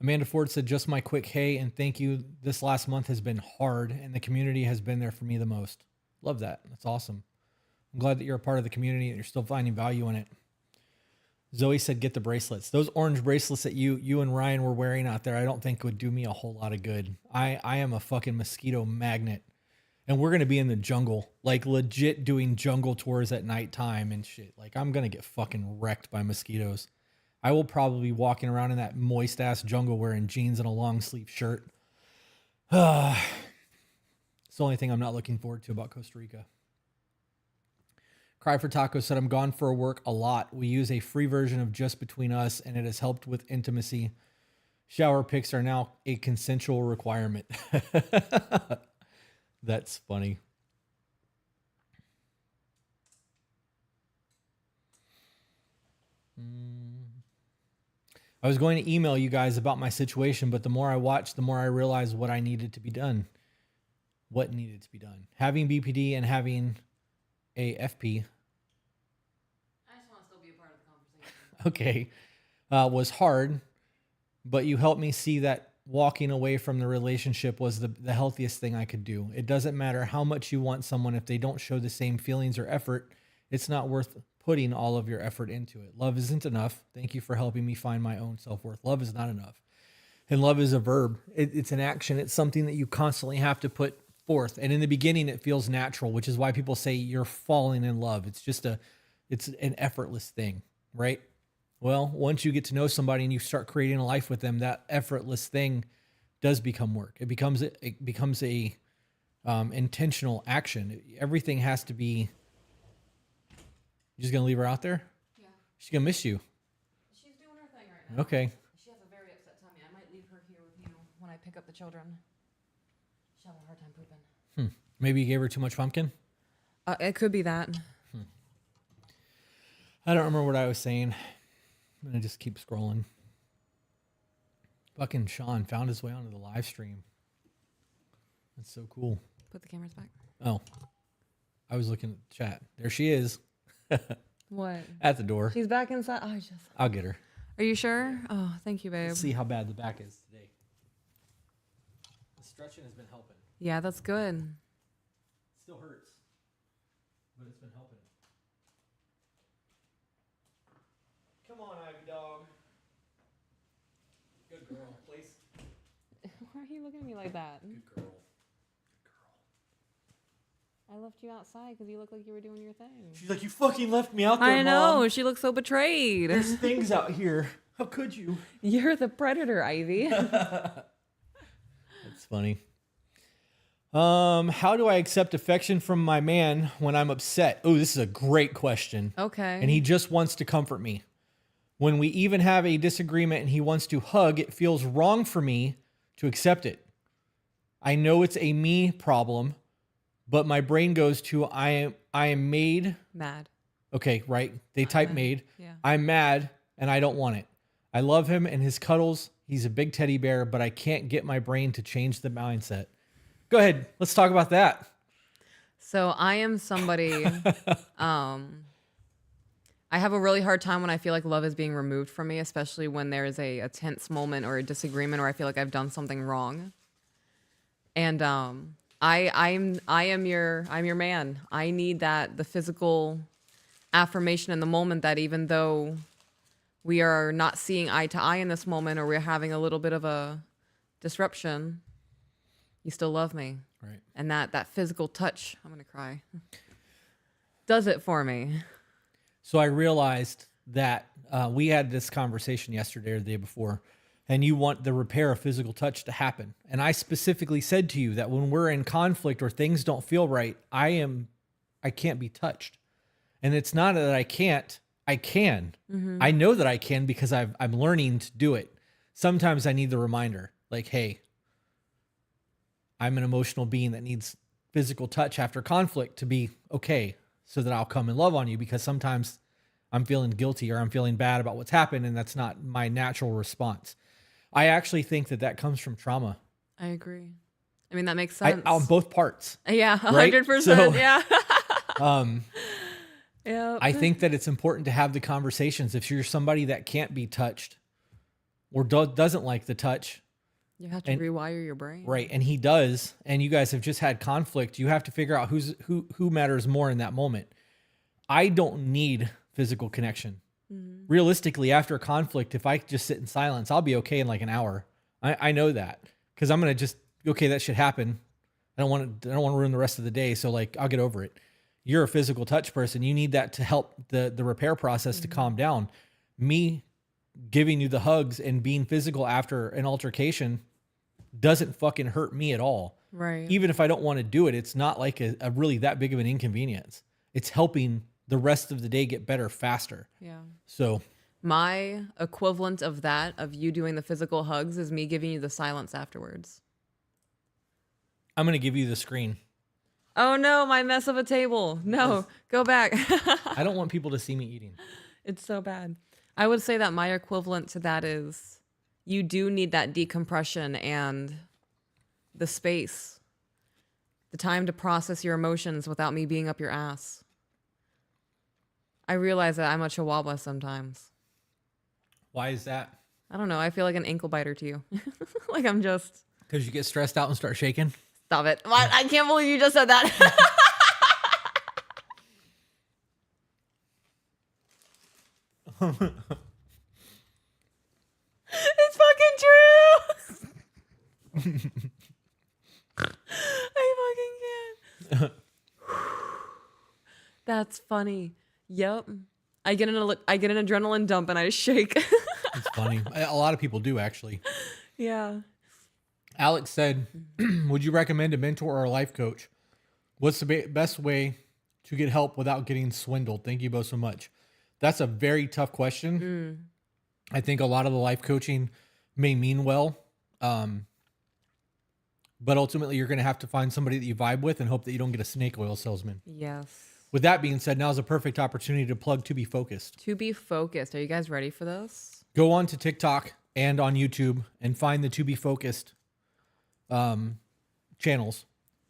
Amanda Ford said, just my quick hey and thank you. This last month has been hard and the community has been there for me the most. Love that. That's awesome. I'm glad that you're a part of the community and you're still finding value in it. Zoe said, get the bracelets. Those orange bracelets that you and Ryan were wearing out there, I don't think would do me a whole lot of good. I am a fucking mosquito magnet. And we're going to be in the jungle, like legit doing jungle tours at nighttime and shit. Like I'm going to get fucking wrecked by mosquitoes. I will probably be walking around in that moist ass jungle wearing jeans and a long sleeve shirt. It's the only thing I'm not looking forward to about Costa Rica. Cry for Taco said, I'm gone for work a lot. We use a free version of Just Between Us, and it has helped with intimacy. Shower pics are now a consensual requirement. That's funny. I was going to email you guys about my situation, but the more I watched, the more I realized what needed to be done. Having BPD and having a FP. I just want to still be a part of the conversation. Okay. Was hard, but you helped me see that walking away from the relationship was the healthiest thing I could do. It doesn't matter how much you want someone. If they don't show the same feelings or effort, it's not worth putting all of your effort into it. Love isn't enough. Thank you for helping me find my own self-worth. Love is not enough. And love is a verb. It's an action. It's something that you constantly have to put forth. And in the beginning, it feels natural, which is why people say you're falling in love. It's an effortless thing, right? Well, once you get to know somebody and you start creating a life with them, that effortless thing does become work. It becomes a intentional action. Everything has to be. You just gonna leave her out there? Yeah. She's gonna miss you. She's doing her thing right now. Okay. She has a very upset tummy. I might leave her here with you when I pick up the children. She'll have a hard time pooping. Maybe you gave her too much pumpkin? It could be that. I don't remember what I was saying. I'm gonna just keep scrolling. Fucking Sean found his way onto the live stream. That's so cool. Put the cameras back. Oh, I was looking at the chat. There she is. What? At the door. She's back inside. Oh, I'll get her. Are you sure? Oh, thank you, babe. Let's see how bad the back is today. The stretching has been helping. Yeah, that's good. It still hurts, but it's been helping. Come on, Ivy dog. Good girl, please. Why are you looking at me like that? Good girl. I left you outside because you looked like you were doing your thing. She's like, you fucking left me out there, I know. Mom. She looks so betrayed. There's things out here. How could you? You're the predator, Ivy. That's funny. How do I accept affection from my man when I'm upset? Oh, this is a great question. Okay. And he just wants to comfort me. When we even have a disagreement and he wants to hug, it feels wrong for me to accept it. I know it's a me problem, but my brain goes to I am made. Mad. Okay, right. They type made. Yeah. I'm mad and I don't want it. I love him and his cuddles. He's a big teddy bear, but I can't get my brain to change the mindset. Go ahead. Let's talk about that. So I am somebody, I have a really hard time when I feel like love is being removed from me, especially when there is a tense moment or a disagreement or I feel like I've done something wrong. And I'm your man. I need the physical affirmation in the moment that even though we are not seeing eye to eye in this moment, or we're having a little bit of a disruption, you still love me. Right. And that physical touch, I'm going to cry, does it for me. So I realized that we had this conversation yesterday or the day before, and you want the repair of physical touch to happen. And I specifically said to you that when we're in conflict or things don't feel right, I can't be touched. And it's not that I can't, I can. I know that I can because I'm learning to do it. Sometimes I need the reminder, like, hey, I'm an emotional being that needs physical touch after conflict to be okay, so that I'll come and love on you, because sometimes I'm feeling guilty or I'm feeling bad about what's happened, and that's not my natural response. I actually think that comes from trauma. I agree. I mean, that makes sense. On both parts. Yeah, 100%. Right? So, yeah. I think that it's important to have the conversations. If you're somebody that can't be touched or doesn't like the touch, You have to rewire your brain. right? And he does, and you guys have just had conflict. You have to figure out who matters more in that moment. I don't need physical connection. Realistically, after a conflict, if I just sit in silence, I'll be okay in like an hour. I know that, because I'm gonna just, okay, that should happen. I don't want to ruin the rest of the day, so like I'll get over it. You're a physical touch person. You need that to help the repair process to calm down. Me giving you the hugs and being physical after an altercation doesn't fucking hurt me at all. Right. Even if I don't want to do it, it's not like a really that big of an inconvenience. It's helping the rest of the day get better faster. Yeah. So My equivalent of that, of you doing the physical hugs, is me giving you the silence afterwards. I'm going to give you the screen. Oh no, my mess of a table. No, go back. I don't want people to see me eating. It's so bad. I would say that my equivalent to that is you do need that decompression and the space, the time to process your emotions without me being up your ass. I realize that I'm a chihuahua sometimes. Why is that? I don't know. I feel like an ankle biter to you. Like I'm just... Because you get stressed out and start shaking? Stop it. What? I can't believe you just said that. It's fucking true. I fucking can't. That's funny. Yep. I get an adrenaline dump and I shake. It's funny. A lot of people do, actually. Yeah. Alex said, would you recommend a mentor or a life coach? What's the best way to get help without getting swindled? Thank you both so much. That's a very tough question. I think a lot of the life coaching may mean well, but ultimately you're going to have to find somebody that you vibe with and hope that you don't get a snake oil salesman. Yes. With that being said, now's a perfect opportunity to plug To Be Focused. To Be Focused. Are you guys ready for this? Go on to TikTok and on YouTube and find the To Be Focused channels,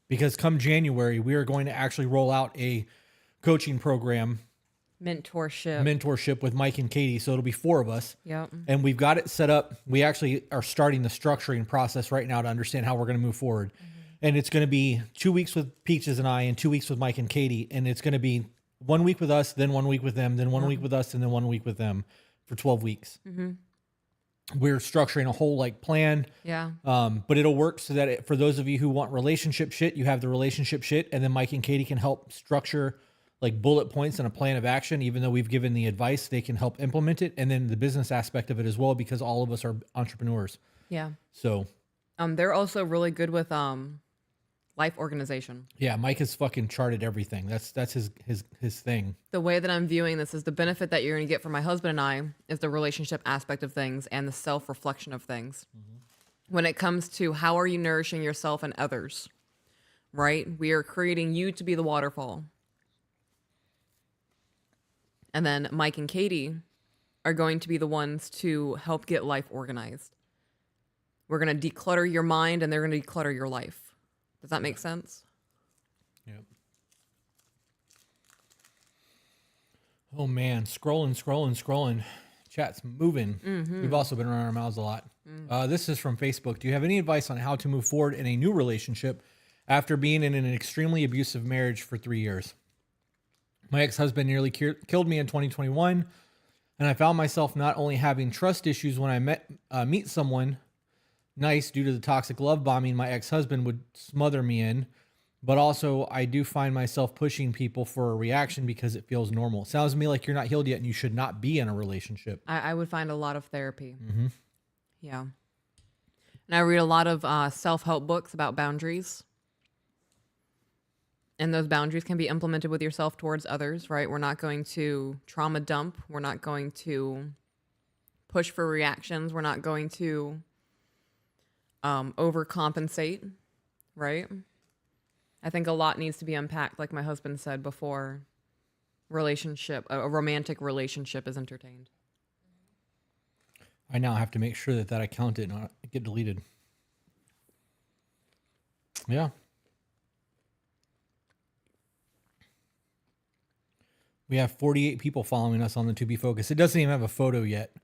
because come January, we are going to actually roll out a coaching program, Mentorship with Mike and Katie. So it'll be 4 of us. Yep. And we've got it set up. We actually are starting the structuring process right now to understand how we're going to move forward. And it's going to be 2 weeks with Peaches and I and 2 weeks with Mike and Katie. And it's going to be 1 week with us, then 1 week with them, then 1 week with us, and then 1 week with them for 12 weeks. We're structuring a whole like plan. Yeah. But it'll work so that for those of you who want relationship shit, you have the relationship shit, and then Mike and Katie can help structure like bullet points and a plan of action. Even though we've given the advice, they can help implement it, and then the business aspect of it as well, because all of us are entrepreneurs. Yeah. So, They're also really good with life organization. yeah, Mike has fucking charted everything. That's his thing. The way that I'm viewing this is the benefit that you're going to get from my husband and I is the relationship aspect of things and the self-reflection of things. When it comes to how are you nourishing yourself and others, right? We are creating you to be the waterfall. And then Mike and Katie are going to be the ones to help get life organized. We're going to declutter your mind and they're going to declutter your life. Does that make sense? Yep. Oh man, scrolling. Chat's moving. We've also been running our mouths a lot. This is from Facebook. Do you have any advice on how to move forward in a new relationship after being in an extremely abusive marriage for 3 years? My ex-husband nearly killed me in 2021. And I found myself not only having trust issues when I meet someone nice due to the toxic love bombing my ex-husband would smother me in, but also I do find myself pushing people for a reaction because it feels normal. Sounds to me like you're not healed yet and you should not be in a relationship. I would find a lot of therapy. Mm-hmm. Yeah. And I read a lot of self-help books about boundaries. And those boundaries can be implemented with yourself towards others, right? We're not going to trauma dump. We're not going to push for reactions. We're not going to overcompensate, right? I think a lot needs to be unpacked, like my husband said before. A romantic relationship is entertained. I now have to make sure that account did not get deleted. Yeah. We have 48 people following us on the To Be Focused. It doesn't even have a photo yet.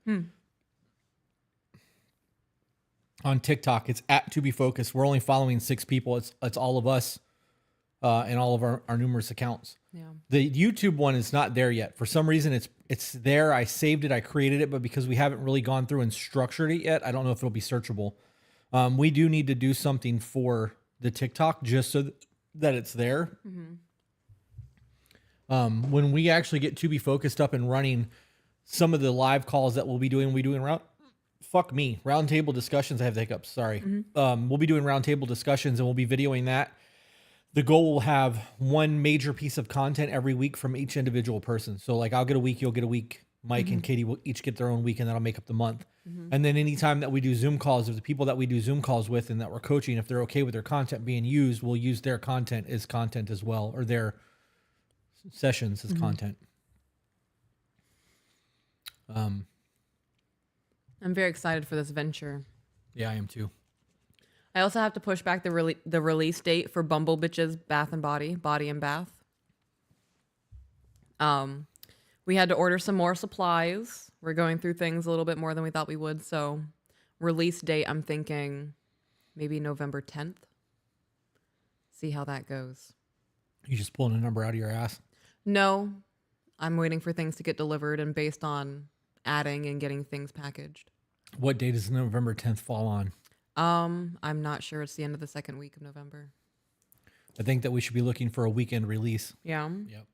On TikTok, it's at To Be Focused. We're only following 6 people. It's all of us and all of our numerous accounts. Yeah. The YouTube one is not there yet. For some reason, it's there. I saved it. I created it, but because we haven't really gone through and structured it yet, I don't know if it'll be searchable. We do need to do something for the TikTok just so that it's there. Mm-hmm. When we actually get To Be Focused up and running, some of the live calls that we'll be doing roundtable discussions. I have the hiccups. Sorry. Mm-hmm. We'll be doing roundtable discussions and we'll be videoing that. The goal will have one major piece of content every week from each individual person. So like I'll get a week, you'll get a week. Mike and Katie will each get their own week and that'll make up the month. And then anytime that we do Zoom calls, of the people that we do Zoom calls with and that we're coaching, if they're okay with their content being used, we'll use their content as well, or their sessions as content. I'm very excited for this venture. Yeah, I am too. I also have to push back the release date for Bumble Bitches Bath and Body and Bath. We had to order some more supplies. We're going through things a little bit more than we thought we would. So release date, I'm thinking maybe November 10th. See how that goes. You just pulling a number out of your ass? No, I'm waiting for things to get delivered and based on adding and getting things packaged. What date does November 10th fall on? I'm not sure. It's the end of the second week of November. I think that we should be looking for a weekend release. Yeah. Yep.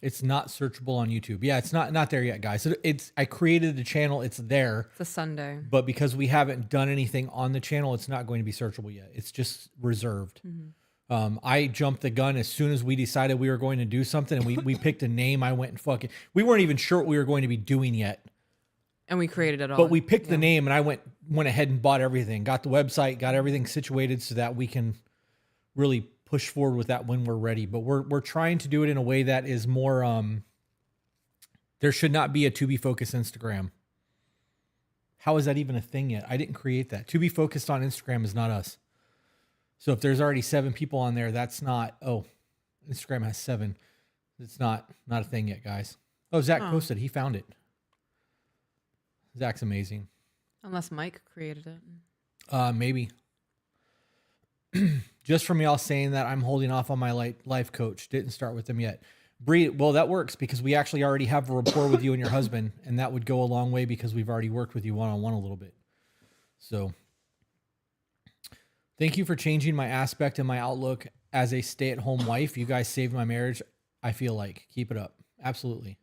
It's not searchable on YouTube. Yeah, it's not there yet, guys. I created the channel. It's there. It's a Sunday. But because we haven't done anything on the channel, it's not going to be searchable yet. It's just reserved. I jumped the gun as soon as we decided we were going to do something and we picked a name. I went and we weren't even sure what we were going to be doing yet. And we created it all. But we picked the name and I went ahead and bought everything, got the website, got everything situated so that we can really push forward with that when we're ready. But we're trying to do it in a way that is more, there should not be a To Be Focused Instagram. How is that even a thing yet? I didn't create that. To Be Focused on Instagram is not us. So if there's already 7 people on there, that's not, Instagram has 7. It's not a thing yet, guys. Oh, Zach posted, he found it. Zach's amazing. Unless Mike created it. Maybe. Just from y'all saying that, I'm holding off on my life coach. Didn't start with them yet. Bree, well, that works because we actually already have a rapport with you and your husband, and that would go a long way because we've already worked with you one-on-one a little bit. So thank you for changing my aspect and my outlook as a stay-at-home wife. You guys saved my marriage, I feel like. Keep it up. Absolutely.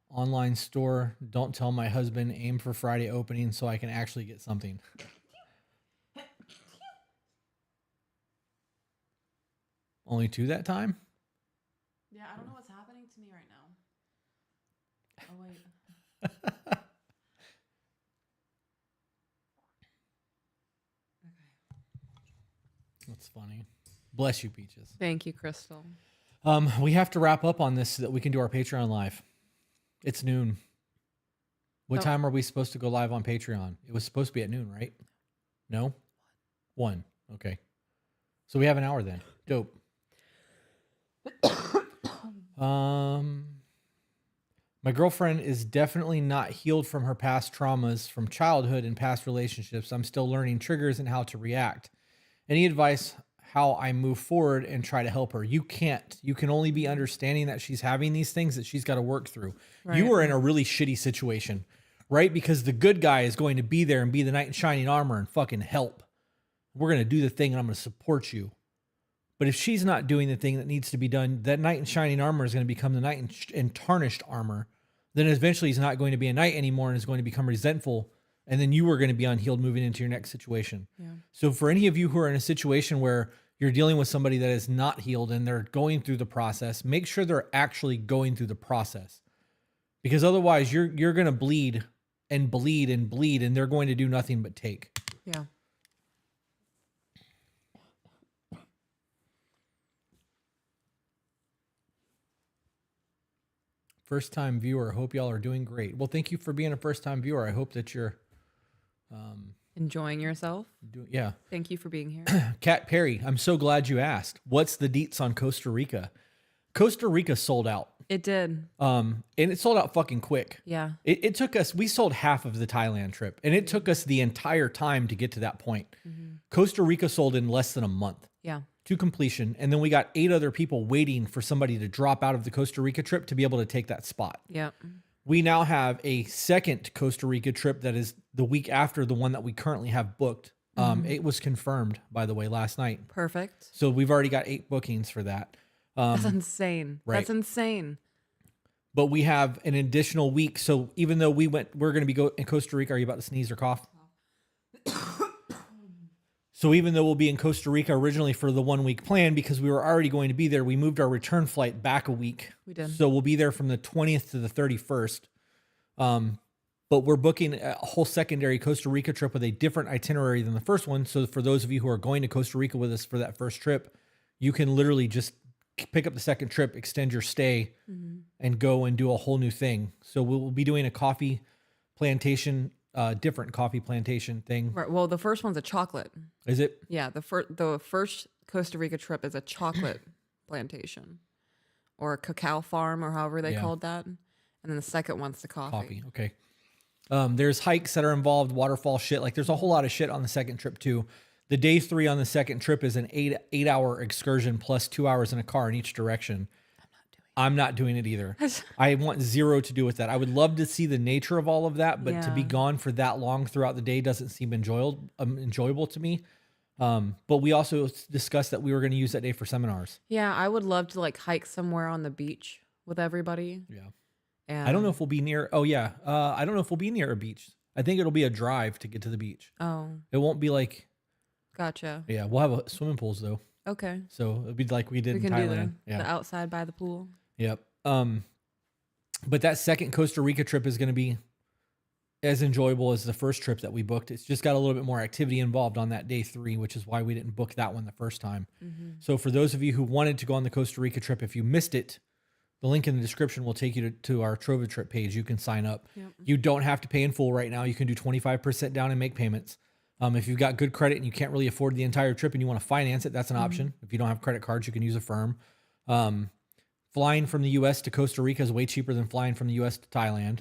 Online store. Don't tell my husband. Aim for Friday opening so I can actually get something. Only 2 that time? Yeah, I don't know what's happening to me right now. Oh, wait. That's funny. Bless you, Peaches. Thank you, Crystal. We have to wrap up on this so that we can do our Patreon live. It's noon. What time are we supposed to go live on Patreon? It was supposed to be at noon, right? No? 1. Okay. So we have an hour then. Dope. My girlfriend is definitely not healed from her past traumas from childhood and past relationships. I'm still learning triggers and how to react. Any advice how I move forward and try to help her. You can't. You can only be understanding that she's having these things that she's got to work through. Right. You are in a really shitty situation, right? Because the good guy is going to be there and be the knight in shining armor and fucking help. We're going to do the thing and I'm going to support you. But if she's not doing the thing that needs to be done, that knight in shining armor is going to become the knight in tarnished armor. Then eventually he's not going to be a knight anymore and is going to become resentful. And then you are going to be unhealed moving into your next situation. Yeah. So for any of you who are in a situation where you're dealing with somebody that is not healed and they're going through the process, make sure they're actually going through the process. Because otherwise you're going to bleed and bleed and bleed and they're going to do nothing but take. Yeah. First time viewer. Hope y'all are doing great. Well, thank you for being a first time viewer. I hope that you're Enjoying yourself. yeah. Thank you for being here. Kat Perry, I'm so glad you asked. What's the deets on Costa Rica? Costa Rica sold out. It did. And it sold out fucking quick. Yeah. It took us, we sold half of the Thailand trip and it took us the entire time to get to that point. Costa Rica sold in less than a month. Yeah. To completion. And then we got 8 other people waiting for somebody to drop out of the Costa Rica trip to be able to take that spot. Yeah. We now have a second Costa Rica trip that is the week after the one that we currently have booked. It was confirmed, by the way, last night. Perfect. So we've already got 8 bookings for that. That's insane. right. That's insane. But we have an additional week. So even though we're going to be in Costa Rica. Are you about to sneeze or cough? So even though we'll be in Costa Rica originally for the 1 week plan, because we were already going to be there, we moved our return flight back a week. We did. So we'll be there from the 20th to the 31st. But we're booking a whole secondary Costa Rica trip with a different itinerary than the first one. So for those of you who are going to Costa Rica with us for that first trip, you can literally just pick up the second trip, extend your stay, and go and do a whole new thing. So we'll be doing a coffee plantation, different coffee plantation thing. Right. Well, the first one's a chocolate. Is it? Yeah. The first Costa Rica trip is a chocolate plantation or a cacao farm or however they called that. And then the second one's the coffee. Okay. There's hikes that are involved, waterfall shit. Like there's a whole lot of shit on the second trip too. The day 3 on the second trip is an 8-hour excursion plus 2 hours in a car in each direction. I'm not doing it either. I want zero to do with that. I would love to see the nature of all of that, but to be gone for that long throughout the day doesn't seem enjoyable to me. But we also discussed that we were going to use that day for seminars. Yeah, I would love to like hike somewhere on the beach with everybody. Yeah. And I don't know if we'll be near. Oh yeah. I don't know if we'll be near a beach. I think it'll be a drive to get to the beach. Oh, It won't be like, gotcha. yeah, we'll have swimming pools though. Okay. So it'll be like we did We in can do Thailand. the outside by the pool. Yep. But that second Costa Rica trip is going to be as enjoyable as the first trip that we booked. It's just got a little bit more activity involved on that day 3, which is why we didn't book that one the first time. So for those of you who wanted to go on the Costa Rica trip, if you missed it, the link in the description will take you to our Trova Trip page. You can sign up. Yep. You don't have to pay in full right now. You can do 25% down and make payments. If you've got good credit and you can't really afford the entire trip and you want to finance it, that's an option. If you don't have credit cards, you can use a firm. Flying from the U.S. to Costa Rica is way cheaper than flying from the U.S. to Thailand.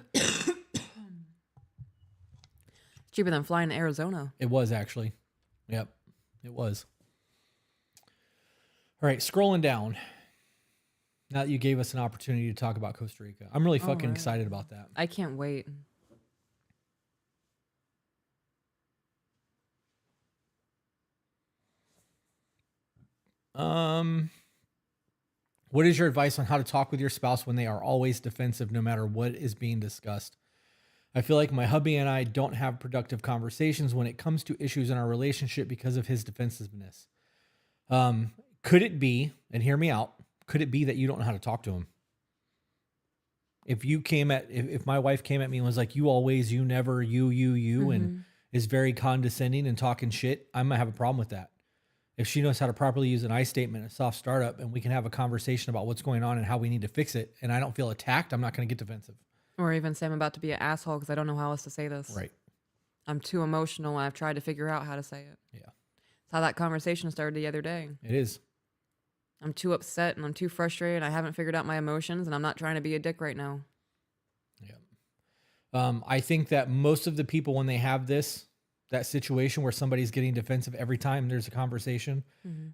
Cheaper than flying to Arizona. It was actually. Yep, it was. All right, scrolling down. Now that you gave us an opportunity to talk about Costa Rica, I'm really fucking excited about that. I can't wait. What is your advice on how to talk with your spouse when they are always defensive no matter what is being discussed? I feel like my hubby and I don't have productive conversations when it comes to issues in our relationship because of his defensiveness. Could it be, and hear me out, could it be that you don't know how to talk to him? If my wife came at me and was like, you always, you never, you, and is very condescending and talking shit, I might have a problem with that. If she knows how to properly use an I statement, a soft startup, and we can have a conversation about what's going on and how we need to fix it, and I don't feel attacked, I'm not going to get defensive. Or even say I'm about to be an asshole because I don't know how else to say this. Right. I'm too emotional and I've tried to figure out how to say it. Yeah. That's how that conversation started the other day. It is. I'm too upset and I'm too frustrated. I haven't figured out my emotions and I'm not trying to be a dick right now. Yeah. I think that most of the people, when they have this, that situation where somebody's getting defensive every time there's a conversation.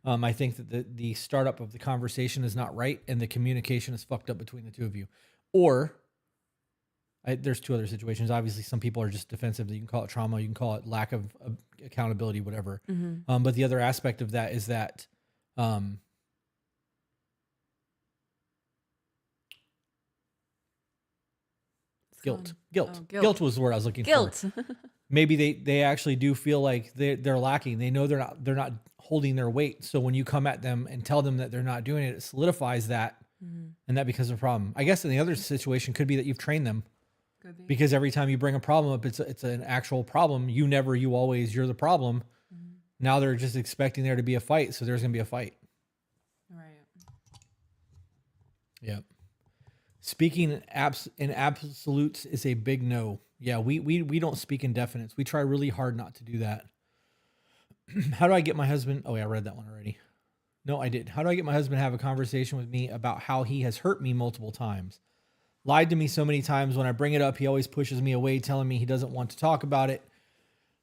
I think that the startup of the conversation is not right, and the communication is fucked up between the two of you. Or there's two other situations. Obviously, some people are just defensive. You can call it trauma. You can call it lack of accountability, whatever. But the other aspect of that is that guilt. Guilt was the word I was looking for. Maybe they actually do feel like they're lacking. They know they're not holding their weight. So when you come at them and tell them that they're not doing it, it solidifies that, and that becomes a problem. I guess in the other situation could be that you've trained them, because every time you bring a problem up, it's an actual problem. You never, you always, you're the problem. Now they're just expecting there to be a fight, so there's gonna be a fight. Right. Yep. Speaking in absolutes is a big no. Yeah, we don't speak in definites. We try really hard not to do that. How do I get my husband? Oh yeah, I read that one already. No, I did. How do I get my husband to have a conversation with me about how he has hurt me multiple times? Lied to me so many times. When I bring it up, he always pushes me away, telling me he doesn't want to talk about it.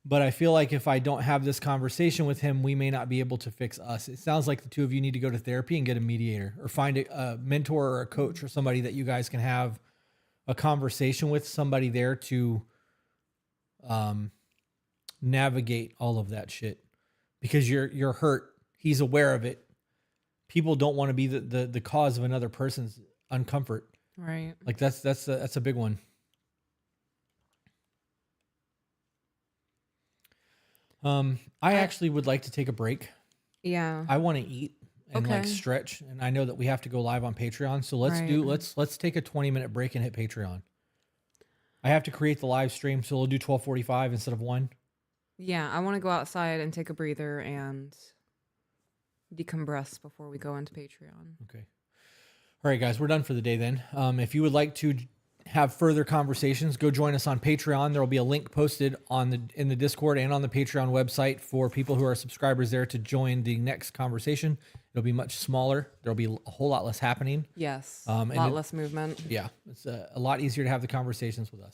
But I feel like if I don't have this conversation with him, we may not be able to fix us. It sounds like the two of you need to go to therapy and get a mediator, or find a mentor or a coach or somebody that you guys can have a conversation with, somebody there to navigate all of that shit, because you're hurt. He's aware of it. People don't want to be the cause of another person's uncomfort. Right. Like that's a big one. I actually would like to take a break. Yeah. I want to eat and like stretch, and I know that we have to go live on Patreon. So let's take a 20-minute break and hit Patreon. I have to create the live stream, so we'll do 12:45 instead of 1. Yeah, I want to go outside and take a breather and decompress before we go into Patreon. Okay. All right, guys, we're done for the day then. If you would like to have further conversations, go join us on Patreon. There will be a link posted in the Discord and on the Patreon website for people who are subscribers there to join the next conversation. It'll be much smaller. There'll be a whole lot less happening. Yes. A lot less movement. Yeah. It's a lot easier to have the conversations with us.